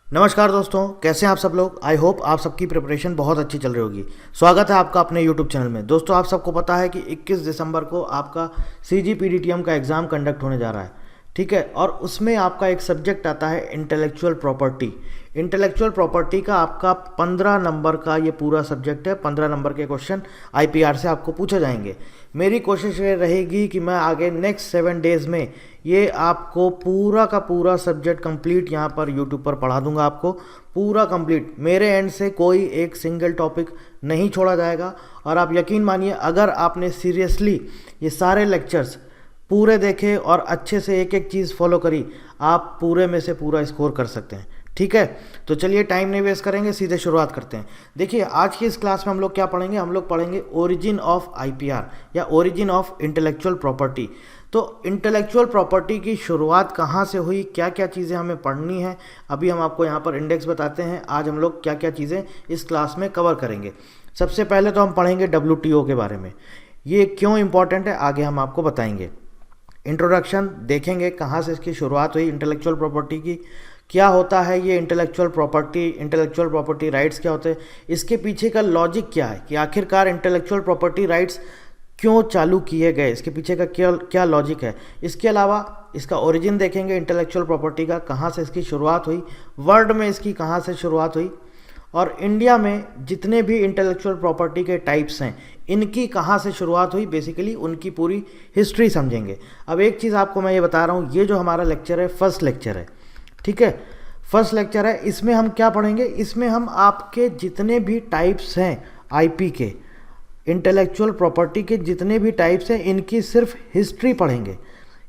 नमस्कार दोस्तों, कैसे हैं आप सब लोग। आई होप आप सबकी प्रिपरेशन बहुत अच्छी चल रही होगी। स्वागत है आपका अपने यूट्यूब चैनल में। दोस्तों, आप सबको पता है कि 21 दिसंबर को आपका CGPDTM का एग्ज़ाम कंडक्ट होने जा रहा है, ठीक है। और उसमें आपका एक सब्जेक्ट आता है इंटेलेक्चुअल प्रॉपर्टी। इंटेलेक्चुअल प्रॉपर्टी का आपका 15 नंबर का ये पूरा सब्जेक्ट है। 15 नंबर के क्वेश्चन IPR से आपको पूछे जाएंगे। मेरी कोशिश ये रहेगी कि मैं आगे नेक्स्ट 7 डेज़ में ये आपको पूरा का पूरा सब्जेक्ट कंप्लीट यहाँ पर यूट्यूब पर पढ़ा दूंगा। आपको पूरा कंप्लीट मेरे एंड से कोई एक सिंगल टॉपिक नहीं छोड़ा जाएगा। और आप यकीन मानिए, अगर आपने सीरियसली ये सारे लेक्चर्स पूरे देखे और अच्छे से एक एक चीज़ फॉलो करी, आप पूरे में से पूरा स्कोर कर सकते हैं, ठीक है। तो चलिए टाइम नहीं वेस्ट करेंगे, सीधे शुरुआत करते हैं। देखिए, आज की इस क्लास में हम लोग क्या पढ़ेंगे। हम लोग पढ़ेंगे ओरिजिन ऑफ IPR या ओरिजिन ऑफ इंटेलेक्चुअल प्रॉपर्टी। तो इंटेलेक्चुअल प्रॉपर्टी की शुरुआत कहाँ से हुई, क्या क्या चीज़ें हमें पढ़नी है, अभी हम आपको यहाँ पर इंडेक्स बताते हैं। आज हम लोग क्या क्या चीज़ें इस क्लास में कवर करेंगे। सबसे पहले तो हम पढ़ेंगे WTO के बारे में। ये क्यों इंपॉर्टेंट है, आगे हम आपको बताएंगे। इंट्रोडक्शन देखेंगे, कहाँ से इसकी शुरुआत हुई इंटेलेक्चुअल प्रॉपर्टी की, क्या होता है ये इंटेलेक्चुअल प्रॉपर्टी राइट्स क्या होते हैं, इसके पीछे का लॉजिक क्या है कि आखिरकार इंटेलेक्चुअल प्रॉपर्टी राइट्स क्यों चालू किए गए, इसके पीछे का क्या क्या लॉजिक है। इसके अलावा इसका ओरिजिन देखेंगे इंटेलेक्चुअल प्रॉपर्टी का, कहाँ से इसकी शुरुआत हुई, वर्ल्ड में इसकी कहाँ से शुरुआत हुई, और इंडिया में जितने भी इंटेलेक्चुअल प्रॉपर्टी के टाइप्स हैं इनकी कहाँ से शुरुआत हुई, बेसिकली उनकी पूरी हिस्ट्री समझेंगे। अब एक चीज़ आपको मैं ये बता रहा हूँ, ये जो हमारा लेक्चर है फर्स्ट लेक्चर है, ठीक है। फर्स्ट लेक्चर है, इसमें हम क्या पढ़ेंगे, इसमें हम आपके जितने भी टाइप्स हैं IP के, इंटेलेक्चुअल प्रॉपर्टी के जितने भी टाइप्स हैं इनकी सिर्फ हिस्ट्री पढ़ेंगे।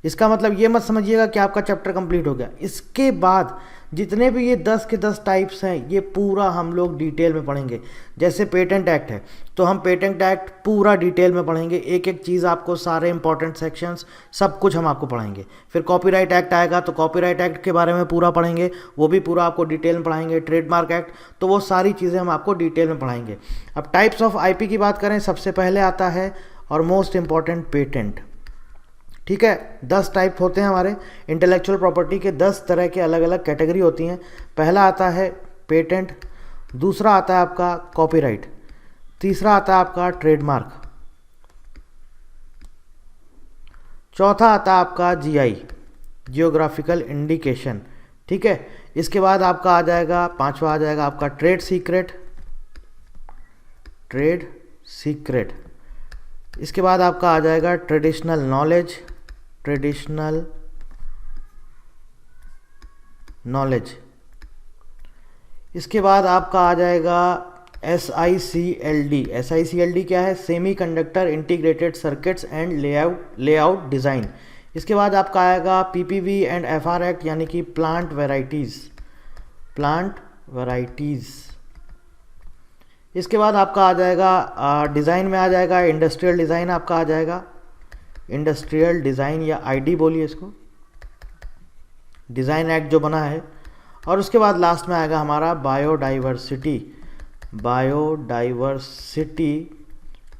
इसका मतलब ये मत समझिएगा कि आपका चैप्टर कंप्लीट हो गया। इसके बाद जितने भी ये 10 के 10 टाइप्स हैं ये पूरा हम लोग डिटेल में पढ़ेंगे। जैसे पेटेंट एक्ट है तो हम पेटेंट एक्ट पूरा डिटेल में पढ़ेंगे, एक एक चीज़ आपको, सारे इंपॉर्टेंट सेक्शंस सब कुछ हम आपको पढ़ाएंगे। फिर कॉपीराइट एक्ट आएगा तो कॉपीराइट एक्ट के बारे में पूरा पढ़ेंगे, वो भी पूरा आपको डिटेल में पढ़ाएंगे। ट्रेडमार्क एक्ट, तो वो सारी चीज़ें हम आपको डिटेल में पढ़ाएंगे। अब टाइप्स ऑफ IP की बात करें, सबसे पहले आता है और मोस्ट इंपॉर्टेंट पेटेंट, ठीक है। 10 टाइप होते हैं हमारे इंटेलेक्चुअल प्रॉपर्टी के, 10 तरह के अलग अलग कैटेगरी होती हैं। पहला आता है पेटेंट, दूसरा आता है आपका कॉपीराइट, तीसरा आता है आपका ट्रेडमार्क, चौथा आता है आपका GI जियोग्राफिकल इंडिकेशन, ठीक है। इसके बाद आपका आ जाएगा, पांचवा आ जाएगा आपका ट्रेड सीक्रेट। इसके बाद आपका आ जाएगा ट्रेडिशनल नॉलेज। इसके बाद आपका आ जाएगा SICLD क्या है, semi conductor integrated circuits and layout design. इसके बाद आपका आएगा PPV एंड FR एक्ट, यानी कि प्लांट वैरायटीज़। इसके बाद आपका आ जाएगा डिज़ाइन में आ जाएगा इंडस्ट्रियल डिज़ाइन, आपका आ जाएगा इंडस्ट्रियल डिज़ाइन या ID बोलिए इसको, डिज़ाइन एक्ट जो बना है। और उसके बाद लास्ट में आएगा हमारा बायोडाइवर्सिटी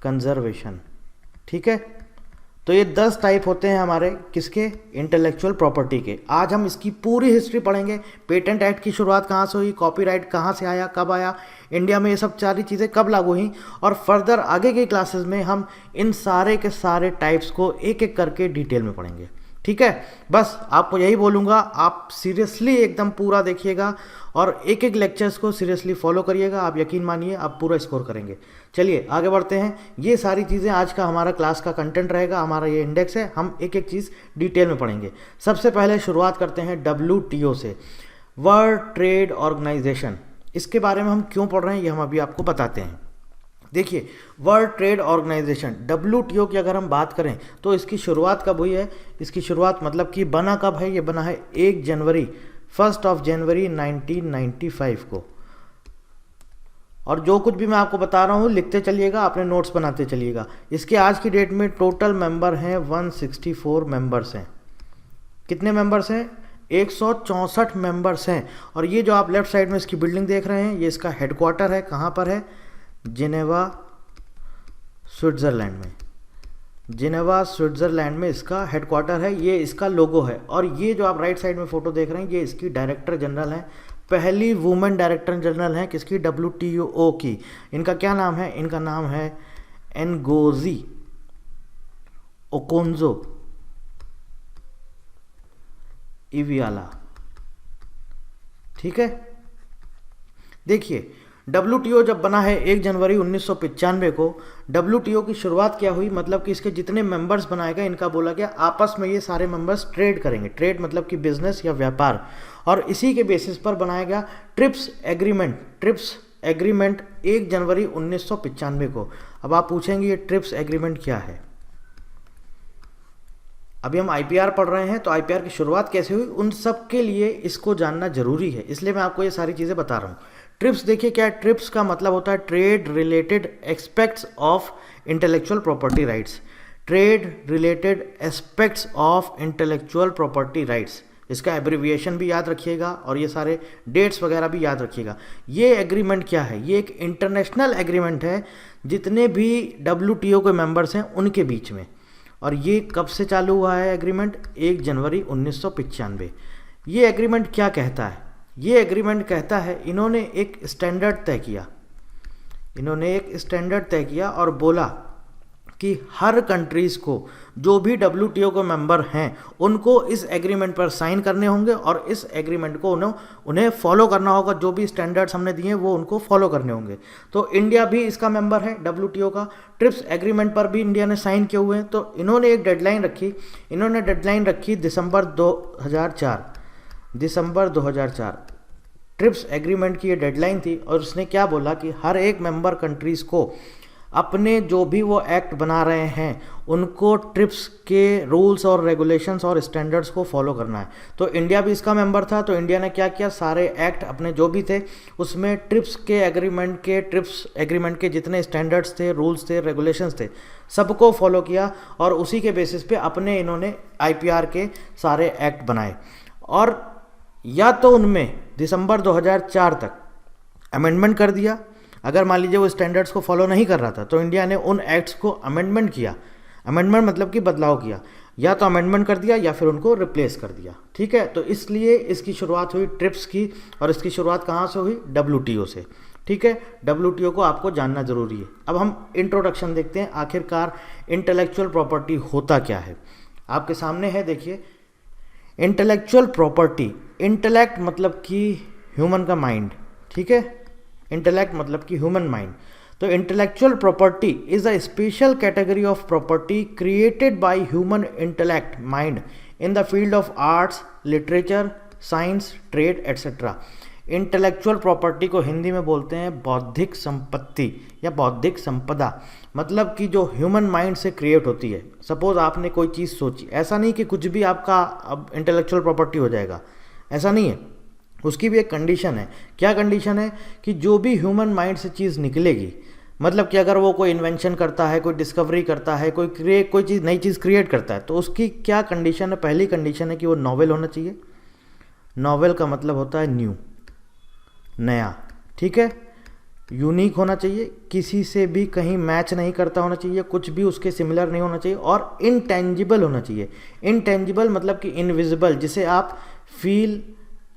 कंजर्वेशन, ठीक है। तो ये 10 टाइप होते हैं हमारे किसके, इंटेलेक्चुअल प्रॉपर्टी के। आज हम इसकी पूरी हिस्ट्री पढ़ेंगे। पेटेंट एक्ट की शुरुआत कहाँ से हुई, कॉपीराइट कहाँ से आया, कब आया, इंडिया में ये सब सारी चीज़ें कब लागू हुई, और फर्दर आगे की क्लासेस में हम इन सारे के सारे टाइप्स को एक एक करके डिटेल में पढ़ेंगे, ठीक है। बस आपको यही बोलूँगा, आप सीरियसली एकदम पूरा देखिएगा और एक एक लेक्चर्स को सीरियसली फॉलो करिएगा। आप यकीन मानिए आप पूरा स्कोर करेंगे। चलिए आगे बढ़ते हैं। ये सारी चीज़ें आज का हमारा क्लास का कंटेंट रहेगा, हमारा ये इंडेक्स है, हम एक एक चीज़ डिटेल में पढ़ेंगे। सबसे पहले शुरुआत करते हैं WTO से, वर्ल्ड ट्रेड ऑर्गेनाइजेशन। इसके बारे में हम क्यों पढ़ रहे हैं ये हम अभी आपको बताते हैं। देखिए, वर्ल्ड ट्रेड ऑर्गेनाइजेशन WTO की अगर हम बात करें तो इसकी शुरुआत कब हुई है, इसकी शुरुआत मतलब कि बना कब है, ये बना है 1 जनवरी 1995 को। और जो कुछ भी मैं आपको बता रहा हूँ लिखते चलिएगा, अपने नोट्स बनाते चलिएगा। इसके आज की डेट में टोटल मेंबर हैं 164 मेंबर्स हैं। कितने मेंबर्स हैं, 164 मेंबर्स हैं। और ये जो आप लेफ्ट साइड में इसकी बिल्डिंग देख रहे हैं, ये इसका हेडक्वार्टर है, कहाँ पर है, जिनेवा स्विट्ज़रलैंड में इसका हेडक्वार्टर है। ये इसका लोगो है। और ये जो आप राइट साइड में फ़ोटो देख रहे हैं, ये इसकी डायरेक्टर जनरल हैं, पहली वुमेन डायरेक्टर जनरल हैं किसकी, WTO की। इनका क्या नाम है, इनका नाम है एनगोजी ओकोंजो इवियाला। ठीक है, देखिए WTO जब बना है 1 जनवरी 1995 को, WTO की शुरुआत क्या हुई, मतलब कि इसके जितने मेंबर्स बनाए गए इनका बोला गया आपस में ये सारे मेंबर्स ट्रेड करेंगे। ट्रेड मतलब कि बिजनेस या व्यापार, और इसी के बेसिस पर बनाया गया ट्रिप्स एग्रीमेंट। ट्रिप्स एग्रीमेंट 1 जनवरी 1995 को। अब आप पूछेंगे ये ट्रिप्स एग्रीमेंट क्या है। अभी हम IPR पढ़ रहे हैं, तो IPR की शुरुआत कैसे हुई उन सब के लिए इसको जानना जरूरी है, इसलिए मैं आपको ये सारी चीज़ें बता रहा हूँ। ट्रिप्स देखिए क्या है, ट्रिप्स का मतलब होता है trade related aspects of intellectual property rights. Trade related aspects of intellectual property rights, इसका एब्रिविएशन भी याद रखिएगा और ये सारे डेट्स वगैरह भी याद रखिएगा। ये एग्रीमेंट क्या है, ये एक इंटरनेशनल एग्रीमेंट है जितने भी WTO के मेंबर्स हैं उनके बीच में। और ये कब से चालू हुआ है एग्रीमेंट, 1 जनवरी 1995। ये एग्रीमेंट क्या कहता है, ये एग्रीमेंट कहता है इन्होंने एक स्टैंडर्ड तय किया, इन्होंने एक स्टैंडर्ड तय किया और बोला कि हर कंट्रीज़ को, जो भी WTO के मेंबर हैं उनको इस एग्रीमेंट पर साइन करने होंगे और इस एग्रीमेंट को उन्हें फॉलो करना होगा। जो भी स्टैंडर्ड्स हमने दिए वो उनको फॉलो करने होंगे। तो इंडिया भी इसका मेंबर है WTO का। ट्रिप्स एग्रीमेंट पर भी इंडिया ने साइन किए हुए हैं। तो इन्होंने एक डेडलाइन रखी, इन्होंने डेडलाइन रखी दिसंबर 2004। ट्रिप्स एग्रीमेंट की ये डेडलाइन थी और उसने क्या बोला कि हर एक मेंबर कंट्रीज़ को अपने जो भी वो एक्ट बना रहे हैं उनको ट्रिप्स के रूल्स और रेगुलेशंस और स्टैंडर्ड्स को फॉलो करना है। तो इंडिया भी इसका मेंबर था, तो इंडिया ने क्या किया, सारे एक्ट अपने जो भी थे उसमें ट्रिप्स एग्रीमेंट के जितने स्टैंडर्ड्स थे, रूल्स थे, रेगुलेशंस थे, सबको फॉलो किया और उसी के बेसिस पे अपने इन्होंने IPR के सारे एक्ट बनाए। और या तो उनमें दिसंबर 2004 तक अमेंडमेंट कर दिया, अगर मान लीजिए वो स्टैंडर्ड्स को फॉलो नहीं कर रहा था तो इंडिया ने उन एक्ट्स को अमेंडमेंट किया। अमेंडमेंट मतलब कि बदलाव किया, या तो अमेंडमेंट कर दिया या फिर उनको रिप्लेस कर दिया। ठीक है, तो इसलिए इसकी शुरुआत हुई ट्रिप्स की, और इसकी शुरुआत कहाँ से हुई, WTO से। ठीक है, WTO को आपको जानना जरूरी है। अब हम इंट्रोडक्शन देखते हैं, आखिरकार इंटेलेक्चुअल प्रॉपर्टी होता क्या है। आपके सामने है, देखिए इंटेलेक्चुअल प्रॉपर्टी। इंटेलेक्ट मतलब कि ह्यूमन का माइंड, ठीक है, इंटेलेक्ट मतलब कि ह्यूमन माइंड। तो intellectual property is a special category of property created by human intellect mind in the field of arts, literature, science, trade etcetera. Intellectual property को हिंदी में बोलते हैं बौद्धिक संपत्ति या बौद्धिक संपदा, मतलब कि जो ह्यूमन माइंड से क्रिएट होती है। सपोज आपने कोई चीज़ सोची, ऐसा नहीं कि कुछ भी आपका अब इंटेलेक्चुअल प्रॉपर्टी हो जाएगा, ऐसा नहीं है, उसकी भी एक कंडीशन है। क्या कंडीशन है कि जो भी ह्यूमन माइंड से चीज़ निकलेगी, मतलब कि अगर वो कोई इन्वेंशन करता है, कोई डिस्कवरी करता है, कोई चीज़ नई चीज़ क्रिएट करता है, तो उसकी क्या कंडीशन है, पहली कंडीशन है कि वो नॉवेल होना चाहिए। नॉवेल का मतलब होता है न्यू, नया, ठीक है, यूनिक होना चाहिए, किसी से भी कहीं मैच नहीं करता होना चाहिए, कुछ भी उसके सिमिलर नहीं होना चाहिए, और इनटेंजिबल होना चाहिए। इनटेंजिबल मतलब कि इनविजिबल, जिसे आप फील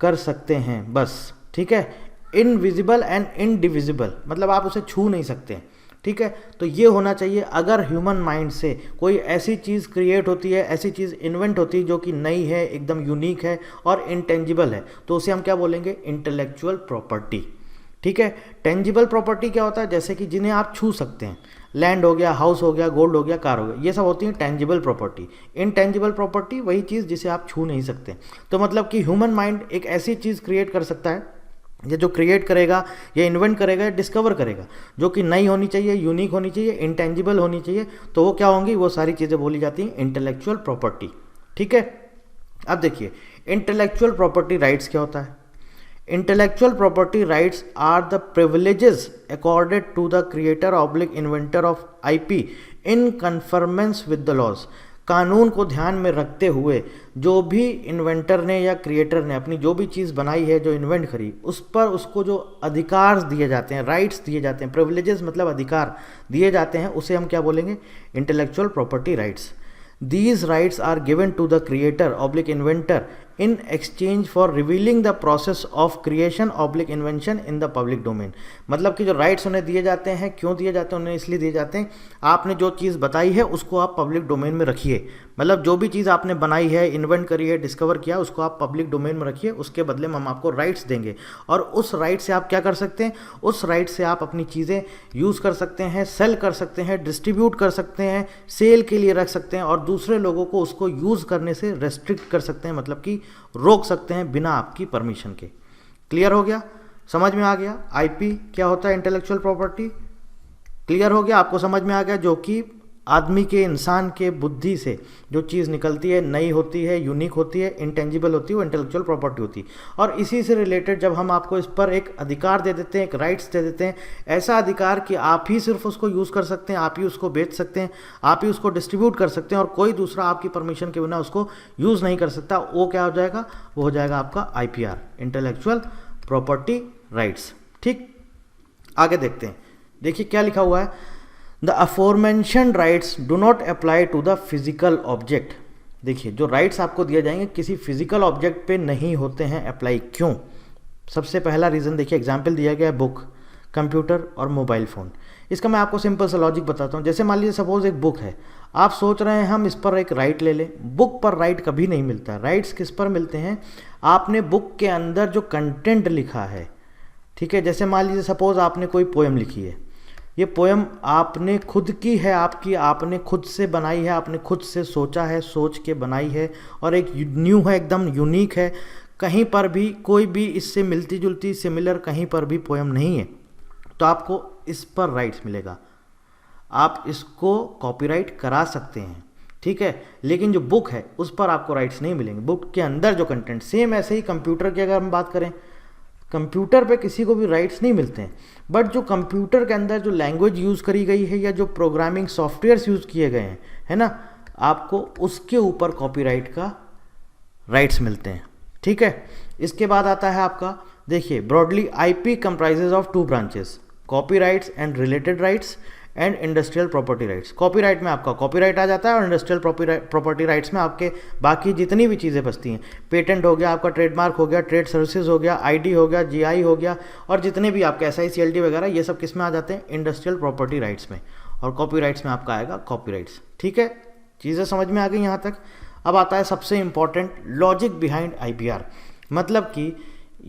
कर सकते हैं बस, ठीक है। इनविजिबल एंड इनडिविजिबल मतलब आप उसे छू नहीं सकते हैं, ठीक है। तो ये होना चाहिए। अगर ह्यूमन माइंड से कोई ऐसी चीज़ क्रिएट होती है, ऐसी चीज़ इन्वेंट होती है जो कि नई है, एकदम यूनिक है और इंटेंजिबल है, तो उसे हम क्या बोलेंगे, इंटेलेक्चुअल प्रॉपर्टी, ठीक है। टेंजिबल प्रॉपर्टी क्या होता है, जैसे कि जिन्हें आप छू सकते हैं, लैंड हो गया, हाउस हो गया, गोल्ड हो गया, कार हो गया, ये सब होती है टेंजिबल प्रॉपर्टी। इनटेंजिबल प्रॉपर्टी वही चीज़ जिसे आप छू नहीं सकते। तो मतलब कि ह्यूमन माइंड एक ऐसी चीज़ क्रिएट कर सकता है, ये जो क्रिएट करेगा, ये इन्वेंट करेगा, या डिस्कवर करेगा, जो कि नई होनी चाहिए, यूनिक होनी चाहिए, इंटेंजिबल होनी चाहिए, तो वो क्या होंगी, वो सारी चीज़ें बोली जाती हैं इंटेलेक्चुअल प्रॉपर्टी, ठीक है। अब देखिए इंटेलेक्चुअल प्रॉपर्टी राइट्स क्या होता है। Intellectual property rights are the privileges accorded to the creator / inventor of IP in conformance with the laws। कानून को ध्यान में रखते हुए जो भी इन्वेंटर ने या क्रिएटर ने अपनी जो भी चीज़ बनाई है, जो इन्वेंट करी, उस पर उसको जो अधिकार दिए जाते हैं, राइट्स दिए जाते हैं, प्रिविलेजेस मतलब अधिकार दिए जाते हैं, उसे हम क्या बोलेंगे, intellectual property rights. These rights are given to the creator / inventor in exchange for revealing the process of creation oblique invention in the public domain. मतलब कि जो राइट्स उन्हें दिए जाते हैं, क्यों दिए जाते हैं, उन्हें इसलिए दिए जाते हैं आपने जो चीज़ बताई है उसको आप पब्लिक डोमेन में रखिए। मतलब जो भी चीज़ आपने बनाई है, इन्वेंट करी है, डिस्कवर किया, उसको आप पब्लिक डोमेन में रखिए, उसके बदले में हम आपको राइट्स देंगे। और उस राइट से आप क्या कर सकते हैं, उस राइट से आप अपनी चीज़ें यूज़ कर सकते हैं, सेल कर सकते हैं, डिस्ट्रीब्यूट कर सकते हैं, सेल के लिए रख सकते हैं और दूसरे लोगों को उसको यूज़ करने से रेस्ट्रिक्ट कर सकते हैं, मतलब कि रोक सकते हैं बिना आपकी परमिशन के। क्लियर हो गया, समझ में आ गया आईपी क्या होता है, इंटेलेक्चुअल प्रॉपर्टी। क्लियर हो गया, आपको समझ में आ गया। जो कि आदमी के, इंसान के बुद्धि से जो चीज़ निकलती है, नई होती है, यूनिक होती है, इंटेंजिबल होती है, वो इंटेलेक्चुअल प्रॉपर्टी होती है। और इसी से रिलेटेड जब हम आपको इस पर एक अधिकार दे देते हैं, एक राइट्स दे देते हैं, ऐसा अधिकार कि आप ही सिर्फ उसको यूज़ कर सकते हैं, आप ही उसको बेच सकते हैं, आप ही उसको डिस्ट्रीब्यूट कर सकते हैं और कोई दूसरा आपकी परमिशन के बिना उसको यूज़ नहीं कर सकता, वो क्या हो जाएगा, वो हो जाएगा आपका IPR, इंटेलेक्चुअल प्रॉपर्टी राइट्स। ठीक, आगे देखते हैं। देखिए क्या लिखा हुआ है, the aforementioned rights do not apply to the physical object. देखिए जो राइट्स आपको दिए जाएंगे किसी फिजिकल ऑब्जेक्ट पे नहीं होते हैं अप्लाई। क्यों? सबसे पहला रीज़न देखिए, एग्जाम्पल दिया गया है बुक, कंप्यूटर और मोबाइल फ़ोन। इसका मैं आपको सिंपल सा लॉजिक बताता हूँ। जैसे मान लीजिए सपोज एक बुक है, आप सोच रहे हैं हम इस पर एक राइट ले लें। बुक पर राइट कभी नहीं मिलता है। राइट्स किस पर मिलते हैं, आपने बुक के अंदर जो कंटेंट लिखा है, ठीक है। जैसे मान लीजिए सपोज आपने कोई पोएम लिखी है, ये पोएम आपने खुद की है, आपकी, आपने खुद से बनाई है, आपने खुद से सोचा है, सोच के बनाई है और एक न्यू है, एकदम यूनिक है। कहीं पर भी कोई भी इससे मिलती जुलती सिमिलर कहीं पर भी पोएम नहीं है, तो आपको इस पर राइट्स मिलेगा, आप इसको कॉपीराइट करा सकते हैं, ठीक है। लेकिन जो बुक है उस पर आपको राइट्स नहीं मिलेंगे, बुक के अंदर जो कंटेंट। सेम ऐसे ही कंप्यूटर की अगर हम बात करें, कंप्यूटर पे किसी को भी राइट्स नहीं मिलते हैं, बट जो कंप्यूटर के अंदर जो लैंग्वेज यूज़ करी गई है या जो प्रोग्रामिंग सॉफ्टवेयर्स यूज़ किए गए हैं, है ना, आपको उसके ऊपर कॉपीराइट का राइट्स मिलते हैं, ठीक है। इसके बाद आता है आपका, देखिए broadly IP comprises of 2 branches, copyrights and related rights and industrial property rights. Copyright में आपका कॉपीराइट आ जाता है और इंडस्ट्रियल प्रॉपर्टी राइट्स में आपके बाकी जितनी भी चीज़ें बचती हैं, पेटेंट हो गया, आपका ट्रेडमार्क हो गया, ट्रेड सर्विसेज हो गया, ID हो गया, GI हो गया और जितने भी आपके SI CLT वगैरह, ये सब किस में आ जाते हैं, इंडस्ट्रियल प्रॉपर्टी राइट्स में। और कॉपीराइट्स में आपका आएगा कॉपीराइट्स, ठीक है। चीज़ें समझ में आ गई यहाँ तक। अब आता है सबसे इंपॉर्टेंट लॉजिक बिहाइंड IPR, मतलब कि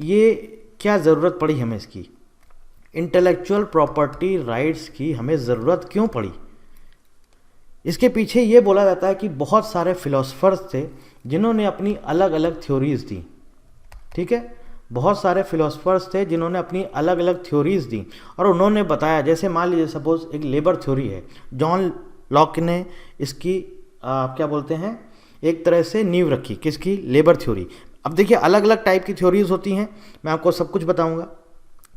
ये क्या ज़रूरत पड़ी हमें इसकी, इंटेलेक्चुअल प्रॉपर्टी राइट्स की हमें ज़रूरत क्यों पड़ी। इसके पीछे ये बोला जाता है कि बहुत सारे फिलोसफर्स थे जिन्होंने अपनी अलग अलग थ्योरीज दी, ठीक है। बहुत सारे फिलोसफर्स थे जिन्होंने अपनी अलग अलग थ्योरीज दी और उन्होंने बताया, जैसे मान लीजिए सपोज एक लेबर थ्योरी है, जॉन लॉक ने इसकी क्या बोलते हैं, एक तरह से नींव रखी, किसकी, लेबर थ्योरी। अब देखिए अलग अलग टाइप की थ्योरीज होती हैं, मैं आपको सब कुछ बताऊंगा,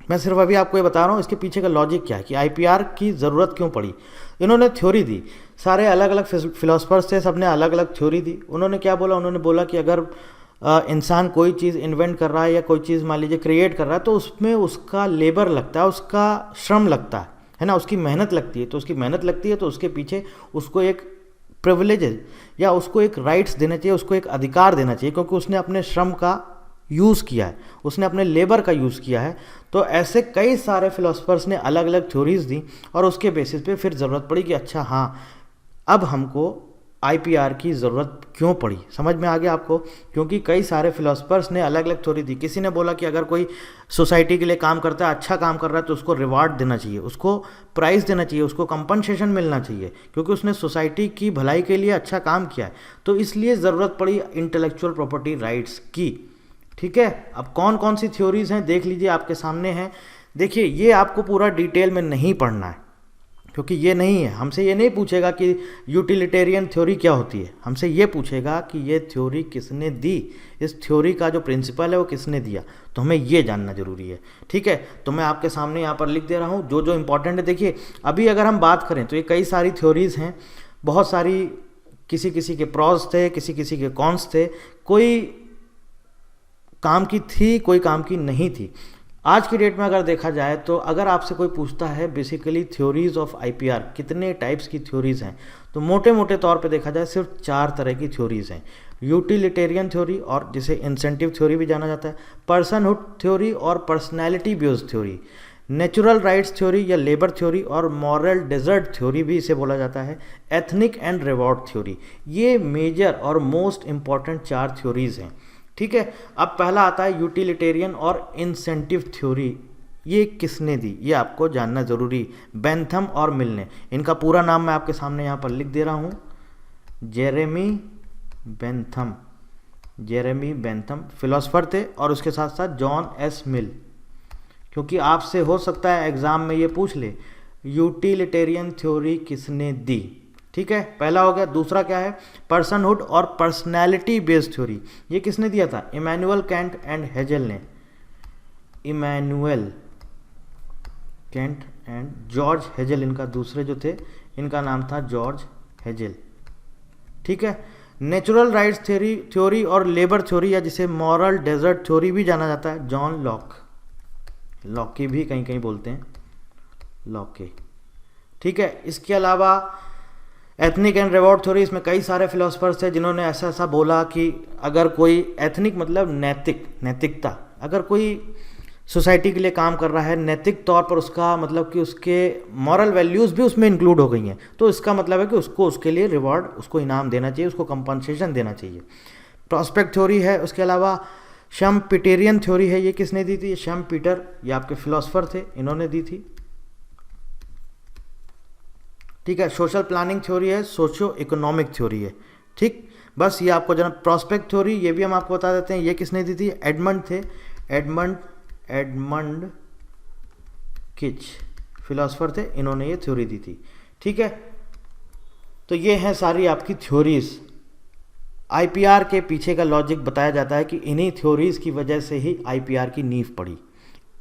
मैं सिर्फ अभी आपको ये बता रहा हूँ इसके पीछे का लॉजिक क्या है कि IPR की ज़रूरत क्यों पड़ी। इन्होंने थ्योरी दी, सारे अलग अलग फिलोसफर्स थे, सब ने अलग अलग थ्योरी दी। उन्होंने क्या बोला, उन्होंने बोला कि अगर इंसान कोई चीज़ इन्वेंट कर रहा है या कोई चीज़ मान लीजिए क्रिएट कर रहा है, तो उसमें उसका लेबर लगता है, उसका श्रम लगता है ना, उसकी मेहनत लगती है। तो उसकी मेहनत लगती है तो उसके पीछे उसको एक प्रिविलेज या उसको एक राइट्स देना चाहिए, उसको एक अधिकार देना चाहिए, क्योंकि उसने अपने श्रम का यूज़ किया है, उसने अपने लेबर का यूज़ किया है। तो ऐसे कई सारे फिलोसफर्स ने अलग अलग थ्योरीज दी और उसके बेसिस पे फिर ज़रूरत पड़ी कि अच्छा हाँ, अब हमको IPR की ज़रूरत क्यों पड़ी। समझ में आ गया आपको, क्योंकि कई सारे फिलोसफर्स ने अलग अलग थ्योरी दी। किसी ने बोला कि अगर कोई सोसाइटी के लिए काम करता है, अच्छा काम कर रहा है, तो उसको रिवार्ड देना चाहिए, उसको प्राइज़ देना चाहिए, उसको कंपनसेशन मिलना चाहिए, क्योंकि उसने सोसाइटी की भलाई के लिए अच्छा काम किया है। तो इसलिए ज़रूरत पड़ी इंटेलेक्चुअल प्रॉपर्टी राइट्स की, ठीक है। अब कौन कौन सी थ्योरीज हैं देख लीजिए, आपके सामने हैं। देखिए ये आपको पूरा डिटेल में नहीं पढ़ना है, क्योंकि ये नहीं है, हमसे ये नहीं पूछेगा कि यूटिलिटेरियन थ्योरी क्या होती है, हमसे ये पूछेगा कि ये थ्योरी किसने दी, इस थ्योरी का जो प्रिंसिपल है वो किसने दिया, तो हमें ये जानना जरूरी है, ठीक है। तो मैं आपके सामने यहाँ पर लिख दे रहा हूँ जो जो इंपॉर्टेंट है। देखिए अभी अगर हम बात करें तो ये कई सारी थ्योरीज हैं, बहुत सारी, किसी किसी के प्रॉस थे, किसी किसी के कॉन्स थे, कोई काम की थी, कोई काम की नहीं थी। आज की डेट में अगर देखा जाए तो अगर आपसे कोई पूछता है बेसिकली थ्योरीज ऑफ आईपीआर कितने टाइप्स की थ्योरीज हैं, तो मोटे मोटे तौर पे देखा जाए सिर्फ 4 तरह की थ्योरीज हैं। यूटिलिटेरियन थ्योरी, और जिसे इंसेंटिव थ्योरी भी जाना जाता है, पर्सनहुड थ्योरी और personality based theory, natural rights theory या लेबर थ्योरी और मॉरल डेजर्ट थ्योरी भी इसे बोला जाता है, एथनिक एंड रिवॉर्ड थ्योरी। ये मेजर और मोस्ट इंपॉर्टेंट 4 थ्योरीज हैं। ठीक है, अब पहला आता है यूटिलिटेरियन और इंसेंटिव थ्योरी। ये किसने दी, ये आपको जानना जरूरी। बेंथम और मिल ने, इनका पूरा नाम मैं आपके सामने यहाँ पर लिख दे रहा हूँ, Jeremy Bentham. Jeremy Bentham philosopher थे, और उसके साथ साथ जॉन एस मिल। क्योंकि आपसे हो सकता है एग्जाम में ये पूछ ले यूटिलिटेरियन थ्योरी किसने दी। ठीक है, पहला हो गया। दूसरा क्या है, पर्सनहुड और पर्सनैलिटी बेस्ड थ्योरी। ये किसने दिया था, इमैनुअल कैंट एंड हेजल ने। Immanuel Kant and George Hegel, इनका दूसरे जो थे इनका नाम था जॉर्ज हेजल। ठीक है, नेचुरल राइट्स थ्योरी और लेबर थ्योरी, या जिसे मॉरल डेजर्ट थ्योरी भी जाना जाता है, जॉन लॉक। लॉकी भी कहीं कहीं बोलते हैं, लॉके। ठीक है, इसके अलावा एथनिक एंड रिवॉर्ड थ्योरी, इसमें कई सारे फिलोसफर्स थे जिन्होंने ऐसा ऐसा बोला कि अगर कोई एथनिक मतलब नैतिकता, अगर कोई सोसाइटी के लिए काम कर रहा है नैतिक तौर पर, उसका मतलब कि उसके मॉरल वैल्यूज़ भी उसमें इंक्लूड हो गई हैं, तो इसका मतलब है कि उसको उसके लिए रिवॉर्ड, उसको इनाम देना चाहिए, उसको कंपनसेशन देना चाहिए। प्रॉस्पेक्ट थ्योरी है। उसके अलावा शम्पीटेरियन थ्योरी है। ये किसने दी थी, शम्पीटर, ये आपके फिलोसफर थे, इन्होंने दी थी। ठीक है, सोशल प्लानिंग थ्योरी है, सोशियो इकोनॉमिक थ्योरी है। ठीक, बस ये आपको जना। प्रॉस्पेक्ट थ्योरी, ये भी हम आपको बता देते हैं, ये किसने दी थी, एडमंड थे, एडमंड किच फिलोसफर थे, इन्होंने ये थ्योरी दी थी। ठीक है, तो ये हैं सारी आपकी थ्योरीज। आईपीआर के पीछे का लॉजिक बताया जाता है कि इन्हीं थ्योरीज की वजह से ही आईपीआर की नींव पड़ी।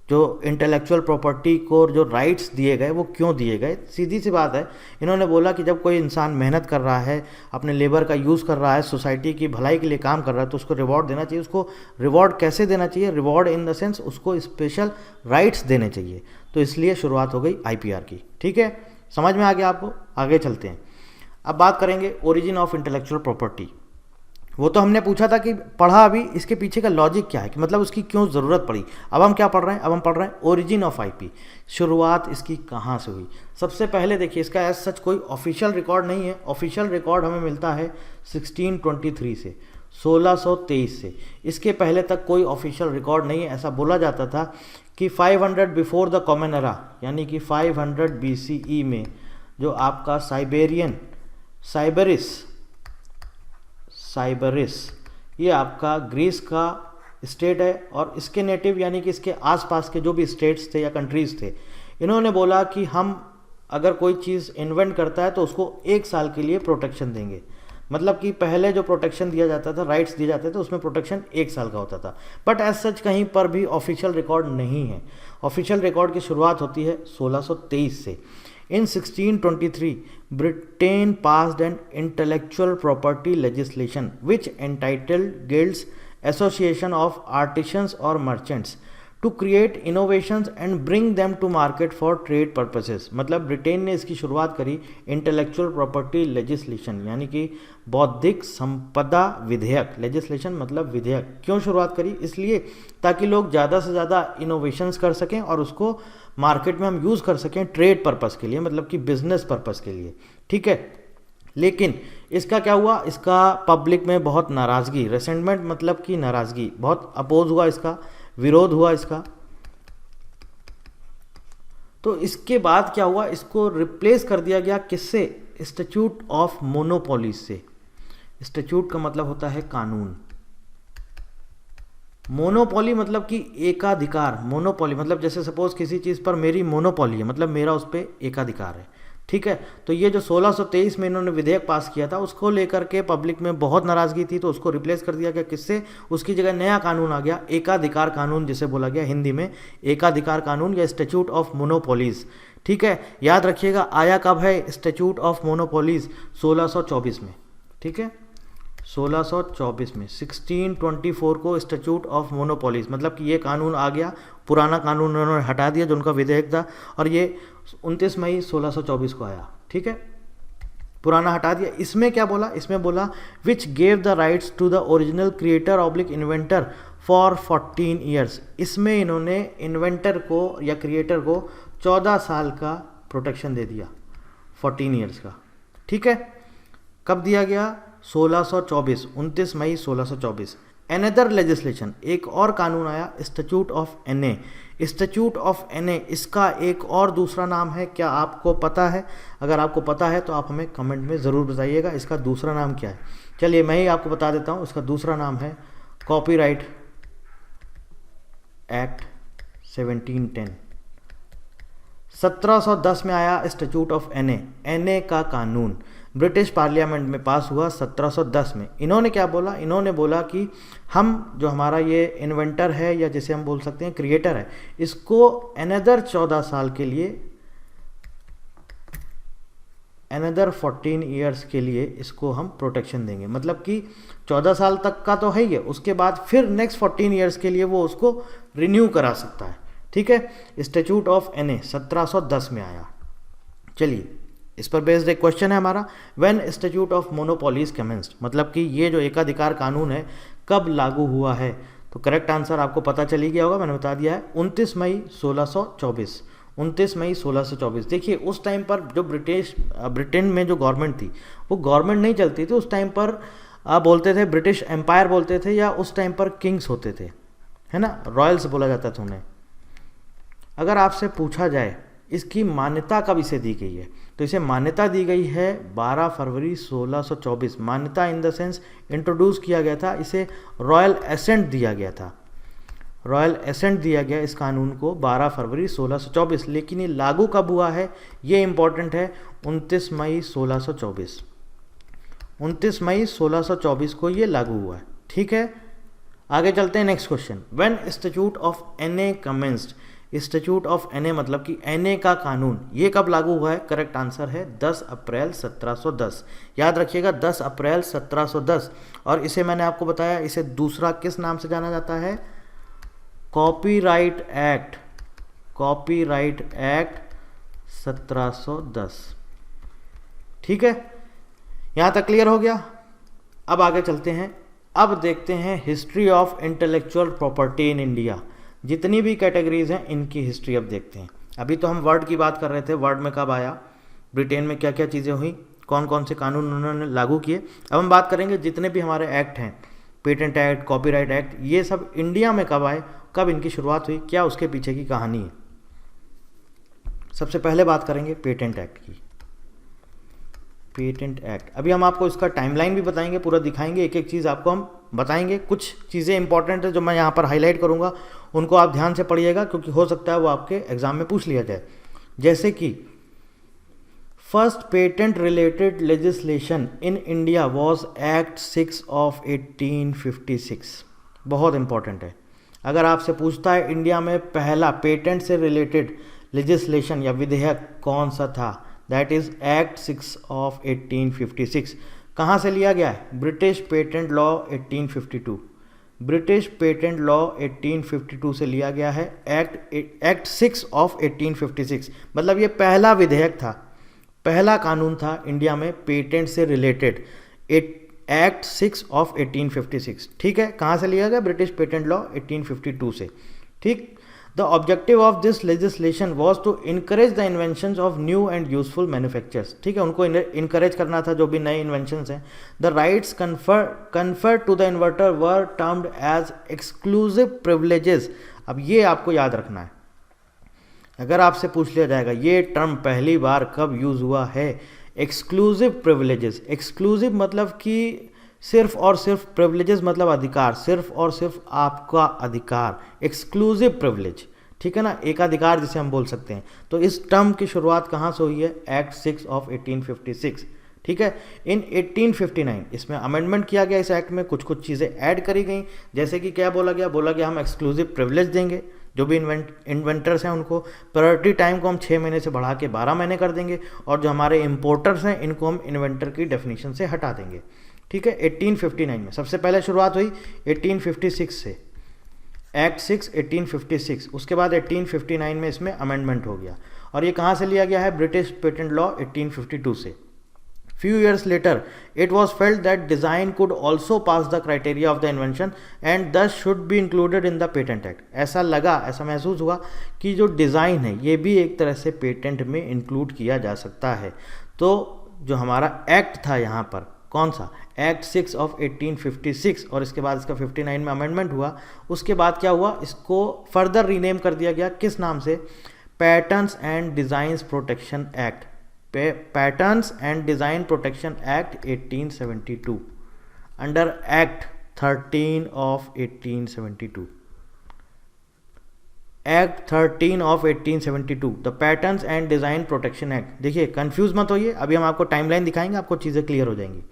जो इंटेलेक्चुअल प्रॉपर्टी को जो राइट्स दिए गए वो क्यों दिए गए, सीधी सी बात है। इन्होंने बोला कि जब कोई इंसान मेहनत कर रहा है, अपने लेबर का यूज़ कर रहा है, सोसाइटी की भलाई के लिए काम कर रहा है, तो उसको रिवॉर्ड देना चाहिए। उसको रिवॉर्ड कैसे देना चाहिए, रिवॉर्ड इन द सेंस उसको स्पेशल राइट्स देने चाहिए। तो इसलिए शुरुआत हो गई आईपीआर की। ठीक है, समझ में आ गया आपको, आगे चलते हैं। अब बात करेंगे ओरिजिन ऑफ इंटेलेक्चुअल प्रॉपर्टी। वो तो हमने पूछा था कि पढ़ा, अभी इसके पीछे का लॉजिक क्या है, कि मतलब उसकी क्यों ज़रूरत पड़ी। अब हम क्या पढ़ रहे हैं, अब हम पढ़ रहे हैं ओरिजिन ऑफ आईपी, शुरुआत इसकी कहाँ से हुई। सबसे पहले देखिए, इसका एज सच कोई ऑफिशियल रिकॉर्ड नहीं है। ऑफिशियल रिकॉर्ड हमें मिलता है 1623 से, 1623 से। इसके पहले तक कोई ऑफिशियल रिकॉर्ड नहीं है। ऐसा बोला जाता था कि 500 बिफोर द कॉमन एरा, यानी कि 500 BCE में जो आपका साइबरिस, ये आपका ग्रीस का स्टेट है, और इसके नेटिव यानी कि इसके आसपास के जो भी स्टेट्स थे या कंट्रीज़ थे, इन्होंने बोला कि हम अगर कोई चीज़ इन्वेंट करता है तो उसको 1 साल के लिए प्रोटेक्शन देंगे। मतलब कि पहले जो प्रोटेक्शन दिया जाता था, राइट्स दिए जाते थे, उसमें प्रोटेक्शन 1 साल का होता था। बट एज सच कहीं पर भी ऑफिशियल रिकॉर्ड नहीं है। ऑफिशियल रिकॉर्ड की शुरुआत होती है 1623 से। In 1623, Britain passed an intellectual property legislation which entitled guilds, association of artisans or merchants to create innovations and bring them to market for trade purposes। मतलब ब्रिटेन ने इसकी शुरुआत करी इंटेलेक्चुअल प्रॉपर्टी लेजिस्लेशन, यानी कि बौद्धिक संपदा विधेयक। लेजिस्लेशन मतलब विधेयक। क्यों शुरुआत करी, इसलिए ताकि लोग ज़्यादा से ज़्यादा इनोवेशंस कर सकें और उसको मार्केट में हम यूज़ कर सकें ट्रेड पर्पस के लिए, मतलब कि बिजनेस पर्पस के लिए। ठीक है, लेकिन इसका क्या हुआ, इसका पब्लिक में बहुत नाराज़गी, रेसेंटमेंट मतलब कि नाराज़गी, बहुत अपोज हुआ, इसका विरोध हुआ इसका। तो इसके बाद क्या हुआ, इसको रिप्लेस कर दिया गया किससे, स्टैट्यूट ऑफ मोनोपोलीज से। स्टैट्यूट का मतलब होता है कानून, मोनोपोली मतलब कि एकाधिकार। मोनोपोली मतलब जैसे सपोज किसी चीज़ पर मेरी मोनोपोली है, मतलब मेरा उस पर एकाधिकार है। ठीक है, तो ये जो 1623 में इन्होंने विधेयक पास किया था, उसको लेकर के पब्लिक में बहुत नाराज़गी थी, तो उसको रिप्लेस कर दिया गया किससे, उसकी जगह नया कानून आ गया, एकाधिकार कानून जिसे बोला गया हिंदी में एकाधिकार कानून या स्टैट्यूट ऑफ मोनोपोलीज। ठीक है, याद रखिएगा आया कब है स्टैट्यूट ऑफ मोनोपोलीज, 1624 में। ठीक है, 1624 में 1624 को स्टैट्यूट ऑफ मोनोपोलीज, मतलब कि ये कानून आ गया पुराना कानून उन्होंने हटा दिया जो उनका विधेयक था, और ये 29 मई 1624 को आया। ठीक है, पुराना हटा दिया। इसमें क्या बोला, इसमें बोला which gave the rights to the original creator oblique inventor for 14 years. इसमें इन्होंने इन्वेंटर को या क्रिएटर को 14 साल का प्रोटेक्शन दे दिया, 14 ईयर्स का। ठीक है, कब दिया गया, 1624, 29 मई 1624। एनदर लेजिस्लेशन, एक और कानून आया, statute of Anne. Statute of Anne, इसका एक और दूसरा नाम है, क्या आपको पता है? अगर आपको पता है तो आप हमें कमेंट में ज़रूर बताइएगा इसका दूसरा नाम क्या है। चलिए मैं ही आपको बता देता हूँ, इसका दूसरा नाम है कॉपीराइट एक्ट 1710। 1710 में आया स्टैट्यूट ऑफ एनए, एनए का कानून ब्रिटिश पार्लियामेंट में पास हुआ 1710 में। इन्होंने क्या बोला, इन्होंने बोला कि हम जो हमारा ये इन्वेंटर है या जिसे हम बोल सकते हैं क्रिएटर है, इसको अनदर 14 साल के लिए, अनदर 14 ईयर्स के लिए इसको हम प्रोटेक्शन देंगे। मतलब कि 14 साल तक का तो है ही है, उसके बाद फिर नेक्स्ट 14 ईयर्स के लिए वो उसको रिन्यू करा सकता है। ठीक है, स्टैट्यूट ऑफ एनए 1710 में आया। चलिए इस पर बेस्ड एक क्वेश्चन है हमारा, when statute of monopolies commenced, मतलब कि ये जो एकाधिकार कानून है कब लागू हुआ है? तो करेक्ट आंसर आपको पता चल ही गया होगा, मैंने बता दिया है, 29 मई 1624। 29 मई 1624। देखिए उस टाइम पर जो ब्रिटेन में जो गवर्नमेंट थी वो गवर्नमेंट नहीं चलती थी, उस टाइम पर बोलते थे ब्रिटिश एम्पायर बोलते थे, या उस टाइम पर किंग्स होते थे, है ना, रॉयल्स बोला जाता था उन्हें। अगर आपसे पूछा जाए इसकी मान्यता कब इसे दी गई है, तो इसे मान्यता दी गई है 12 फरवरी 1624। मान्यता इन द सेंस इंट्रोड्यूस किया गया था, इसे रॉयल एसेंट दिया गया था, रॉयल एसेंट दिया गया इस कानून को 12 फरवरी 1624। लेकिन ये लागू कब हुआ है ये इंपॉर्टेंट है, 29 मई 1624। 29 मई 1624 को ये लागू हुआ है। ठीक है, आगे चलते हैं next question, when statute of Anne commenced. Statute of Anne मतलब कि एनए का कानून ये कब लागू हुआ है? करेक्ट आंसर है 10 अप्रैल 1710। याद रखिएगा 10 अप्रैल 1710। और इसे मैंने आपको बताया, इसे दूसरा किस नाम से जाना जाता है? Copyright act, copyright act 1710। ठीक है, यहां तक क्लियर हो गया। अब आगे चलते हैं, अब देखते हैं history of intellectual property in India. जितनी भी कैटेगरीज हैं इनकी हिस्ट्री अब देखते हैं। अभी तो हम वर्ड की बात कर रहे थे, वर्ड में कब आया, ब्रिटेन में क्या क्या चीज़ें हुई, कौन कौन से कानून उन्होंने लागू किए। अब हम बात करेंगे जितने भी हमारे एक्ट हैं, पेटेंट एक्ट, कॉपीराइट एक्ट, ये सब इंडिया में कब आए, कब इनकी शुरुआत हुई, क्या उसके पीछे की कहानी है। सबसे पहले बात करेंगे पेटेंट एक्ट की। पेटेंट एक्ट, अभी हम आपको इसका टाइमलाइन भी बताएंगे, पूरा दिखाएंगे, एक एक चीज़ आपको हम बताएंगे। कुछ चीज़ें इंपॉर्टेंट है जो मैं यहाँ पर हाईलाइट करूँगा, उनको आप ध्यान से पढ़िएगा क्योंकि हो सकता है वो आपके एग्जाम में पूछ लिया जाए। जैसे कि first patent related legislation in India was act 6 of 1856। बहुत इंपॉर्टेंट है, अगर आपसे पूछता है इंडिया में पहला पेटेंट से रिलेटेड लेजिस्लेशन या विधेयक कौन सा था, दैट इज एक्ट 6 ऑफ 1856। कहाँ से लिया गया है? British patent law 1852। British patent law 1852 से लिया गया है एक्ट 6 ऑफ 1856। मतलब ये पहला विधेयक था, पहला कानून था इंडिया में पेटेंट से रिलेटेड, एक्ट 6 ऑफ 1856। ठीक है, कहाँ से लिया गया? ब्रिटिश पेटेंट लॉ 1852 से। ठीक, the objective of this legislation was to encourage the inventions of new and useful manufactures. ठीक है, उनको इनकरेज करना था जो भी नए इन्वेंशंस हैं। The rights conferred to the inventor were termed as exclusive privileges. अब ये आपको याद रखना है, अगर आपसे पूछ लिया जाएगा ये टर्म पहली बार कब यूज हुआ है, एक्सक्लूसिव प्रिविलेजेस। एक्सक्लूसिव मतलब कि सिर्फ और सिर्फ, प्रिविलेजेस मतलब अधिकार, सिर्फ और सिर्फ आपका अधिकार, एक्सक्लूसिव प्रिविलेज। ठीक है ना, एकाधिकार जिसे हम बोल सकते हैं। तो इस टर्म की शुरुआत कहाँ से हुई है? Act 6 of 1856। ठीक है, इन 1859 इसमें अमेंडमेंट किया गया, इस एक्ट में कुछ कुछ चीज़ें ऐड करी गई। जैसे कि क्या बोला गया? बोला गया हम एक्सक्लूसिव प्रिविलेज देंगे, जो भी इन्वेंटर्स हैं उनको प्रायोरिटी टाइम को हम 6 महीने से बढ़ा के 12 महीने कर देंगे, और जो हमारे इम्पोर्टर्स हैं इनको हम इन्वेंटर की डेफिनेशन से हटा देंगे। ठीक है, 1859 में सबसे पहले शुरुआत हुई 1856 से। एक्ट 6 1856, उसके बाद 1859 में इसमें अमेंडमेंट हो गया। और ये कहाँ से लिया गया है? ब्रिटिश पेटेंट लॉ 1852 से। Few years later, it was felt that design could also pass the criteria of the invention and thus should be included in the Patent Act. ऐसा महसूस हुआ कि जो डिज़ाइन है ये भी एक तरह से पेटेंट में इंक्लूड किया जा सकता है। तो जो हमारा एक्ट था यहाँ पर, कौन सा? एक्ट 6 ऑफ 1856, और इसके बाद इसका 59 में अमेंडमेंट हुआ। उसके बाद क्या हुआ? इसको फर्दर रीनेम कर दिया गया, किस नाम से? Patterns and designs protection act, patterns and design protection act 1872, under act 13 of 1872। Act 13 of 1872, the patterns and design protection act. देखिए कंफ्यूज मत होइए, अभी हम आपको टाइमलाइन दिखाएंगे, आपको चीज़ें क्लियर हो जाएंगी।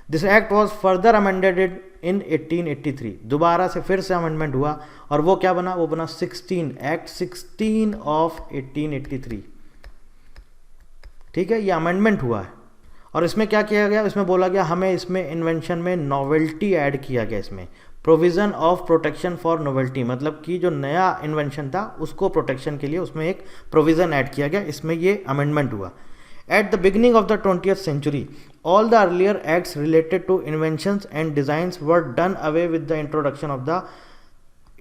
This act was further amended in 1883, दोबारा से फिर से अमेंडमेंट हुआ, और वो क्या बना? वो बना 16, एक्ट 16 ऑफ 1883। ठीक है, ये अमेंडमेंट हुआ है। और इसमें क्या किया गया? इसमें बोला गया हमें इसमें इन्वेंशन में नोवेल्टी ऐड किया गया, इसमें provision of protection for novelty, मतलब कि जो नया इन्वेंशन था उसको प्रोटेक्शन के लिए उसमें एक प्रोविज़न ऐड किया गया, इसमें ये अमेंडमेंट हुआ। At the beginning of the 20th century, all the earlier acts related to inventions and designs were done away with the introduction of the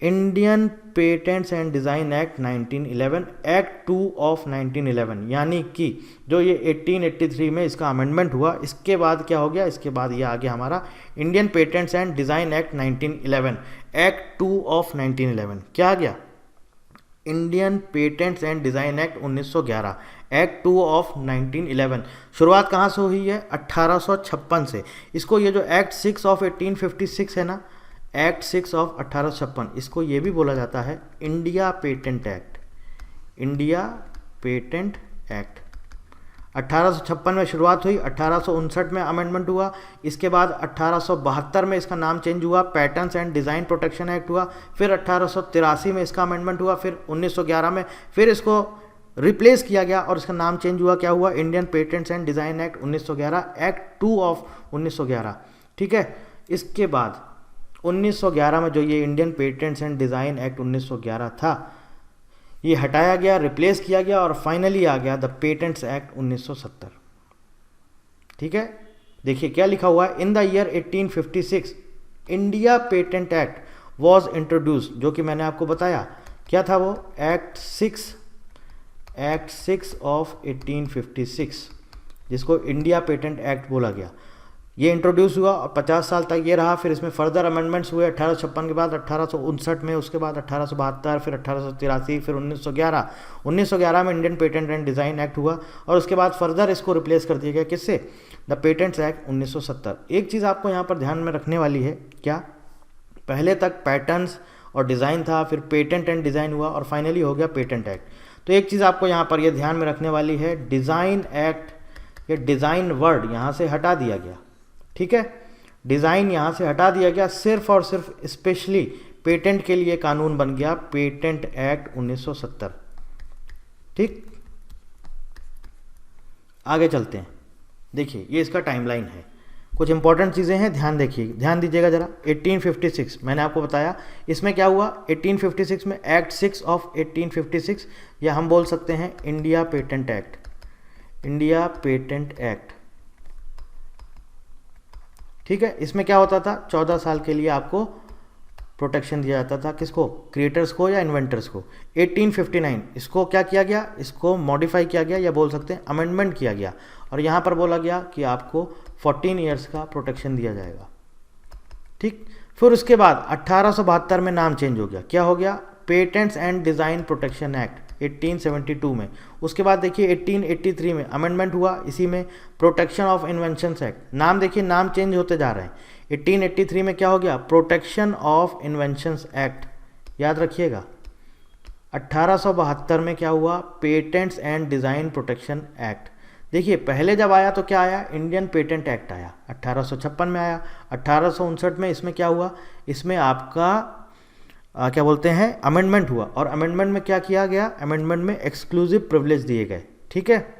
Indian Patents and Design Act 1911, Act 2 of 1911। यानी कि जो ये 1883 में इसका amendment हुआ, इसके बाद क्या हो गया? इसके बाद ये आ गया हमारा Indian patents and design act 1911, act 2 of 1911। क्या आ गया? Indian patents and design act 1911, act 2 of 1911। शुरुआत कहाँ से हुई है? 1856 से। इसको ये जो एक्ट 6 ऑफ 1856 है ना, एक्ट 6 ऑफ 1856, इसको ये भी बोला जाता है India patent act, India patent act. 1856 में शुरुआत हुई, 1859 में अमेंडमेंट हुआ, इसके बाद 1872 में इसका नाम चेंज हुआ, patterns and design protection act हुआ, फिर 1883 में इसका अमेंडमेंट हुआ, फिर 1911 में फिर इसको रिप्लेस किया गया और इसका नाम चेंज हुआ, क्या हुआ? Indian patents and design act 1911, act 2 of 1911। ठीक है, इसके बाद 1911 में जो ये Indian patents and design act 1911 था, ये हटाया गया, रिप्लेस किया गया, और फाइनली आ गया द पेटेंट्स एक्ट 1970। ठीक है, देखिए क्या लिखा हुआ है? In the year 1856 India patent act was introduced, जो कि मैंने आपको बताया क्या था वो? एक्ट 6 ऑफ 1856, जिसको इंडिया पेटेंट एक्ट बोला गया, ये इंट्रोड्यूस हुआ और 50 साल तक ये रहा। फिर इसमें फर्दर अमेंडमेंट्स हुए 1856 के बाद, 1859 में, उसके बाद 1872, फिर 1883, फिर 1911 में Indian patent and design act हुआ, और उसके बाद फर्दर इसको रिप्लेस कर दिया गया, किससे? The patents act 1970। एक चीज़ आपको यहाँ पर ध्यान में रखने वाली है, क्या? पहले तक पैटर्न्स और डिज़ाइन था, फिर पेटेंट एंड डिज़ाइन हुआ, और फाइनली हो गया पेटेंट एक्ट। तो एक चीज़ आपको यहाँ पर ये ध्यान में रखने वाली है, डिज़ाइन एक्ट, ये डिज़ाइन वर्ड यहाँ से हटा दिया गया। ठीक है, डिज़ाइन यहाँ से हटा दिया गया, सिर्फ और सिर्फ स्पेशली पेटेंट के लिए कानून बन गया पेटेंट एक्ट 1970। ठीक, आगे चलते हैं। देखिए ये इसका टाइमलाइन है, कुछ इंपॉर्टेंट चीज़ें हैं, ध्यान दीजिएगा ज़रा। 1856 मैंने आपको बताया, इसमें क्या हुआ? 1856 में एक्ट 6 ऑफ 1856, या हम बोल सकते हैं India patent act, India patent act. ठीक है, इसमें क्या होता था? 14 साल के लिए आपको प्रोटेक्शन दिया जाता था, किसको? क्रिएटर्स को या इन्वेंटर्स को। 1859 इसको क्या किया गया? इसको मॉडिफाई किया गया, या बोल सकते हैं अमेंडमेंट किया गया, और यहाँ पर बोला गया कि आपको 14 ईयर्स का प्रोटेक्शन दिया जाएगा। ठीक, फिर उसके बाद 1872 में नाम चेंज हो गया, क्या हो गया? Patents and design protection act 1872 में। उसके बाद देखिए 1883 में अमेंडमेंट हुआ, इसी में प्रोटेक्शन ऑफ इन्वेंशंस एक्ट। नाम देखिए, नाम चेंज होते जा रहे हैं। 1883 में क्या हो गया? प्रोटेक्शन ऑफ इन्वेंशंस एक्ट, याद रखिएगा। 1872 में क्या हुआ? Patents and design protection act. देखिए पहले जब आया तो क्या आया? इंडियन पेटेंट एक्ट आया, 1856 में आया। 1859 में इसमें क्या हुआ? इसमें आपका क्या बोलते हैं, अमेंडमेंट हुआ, और अमेंडमेंट में क्या किया गया? अमेंडमेंट में एक्सक्लूसिव प्रिविलेज दिए गए। ठीक है,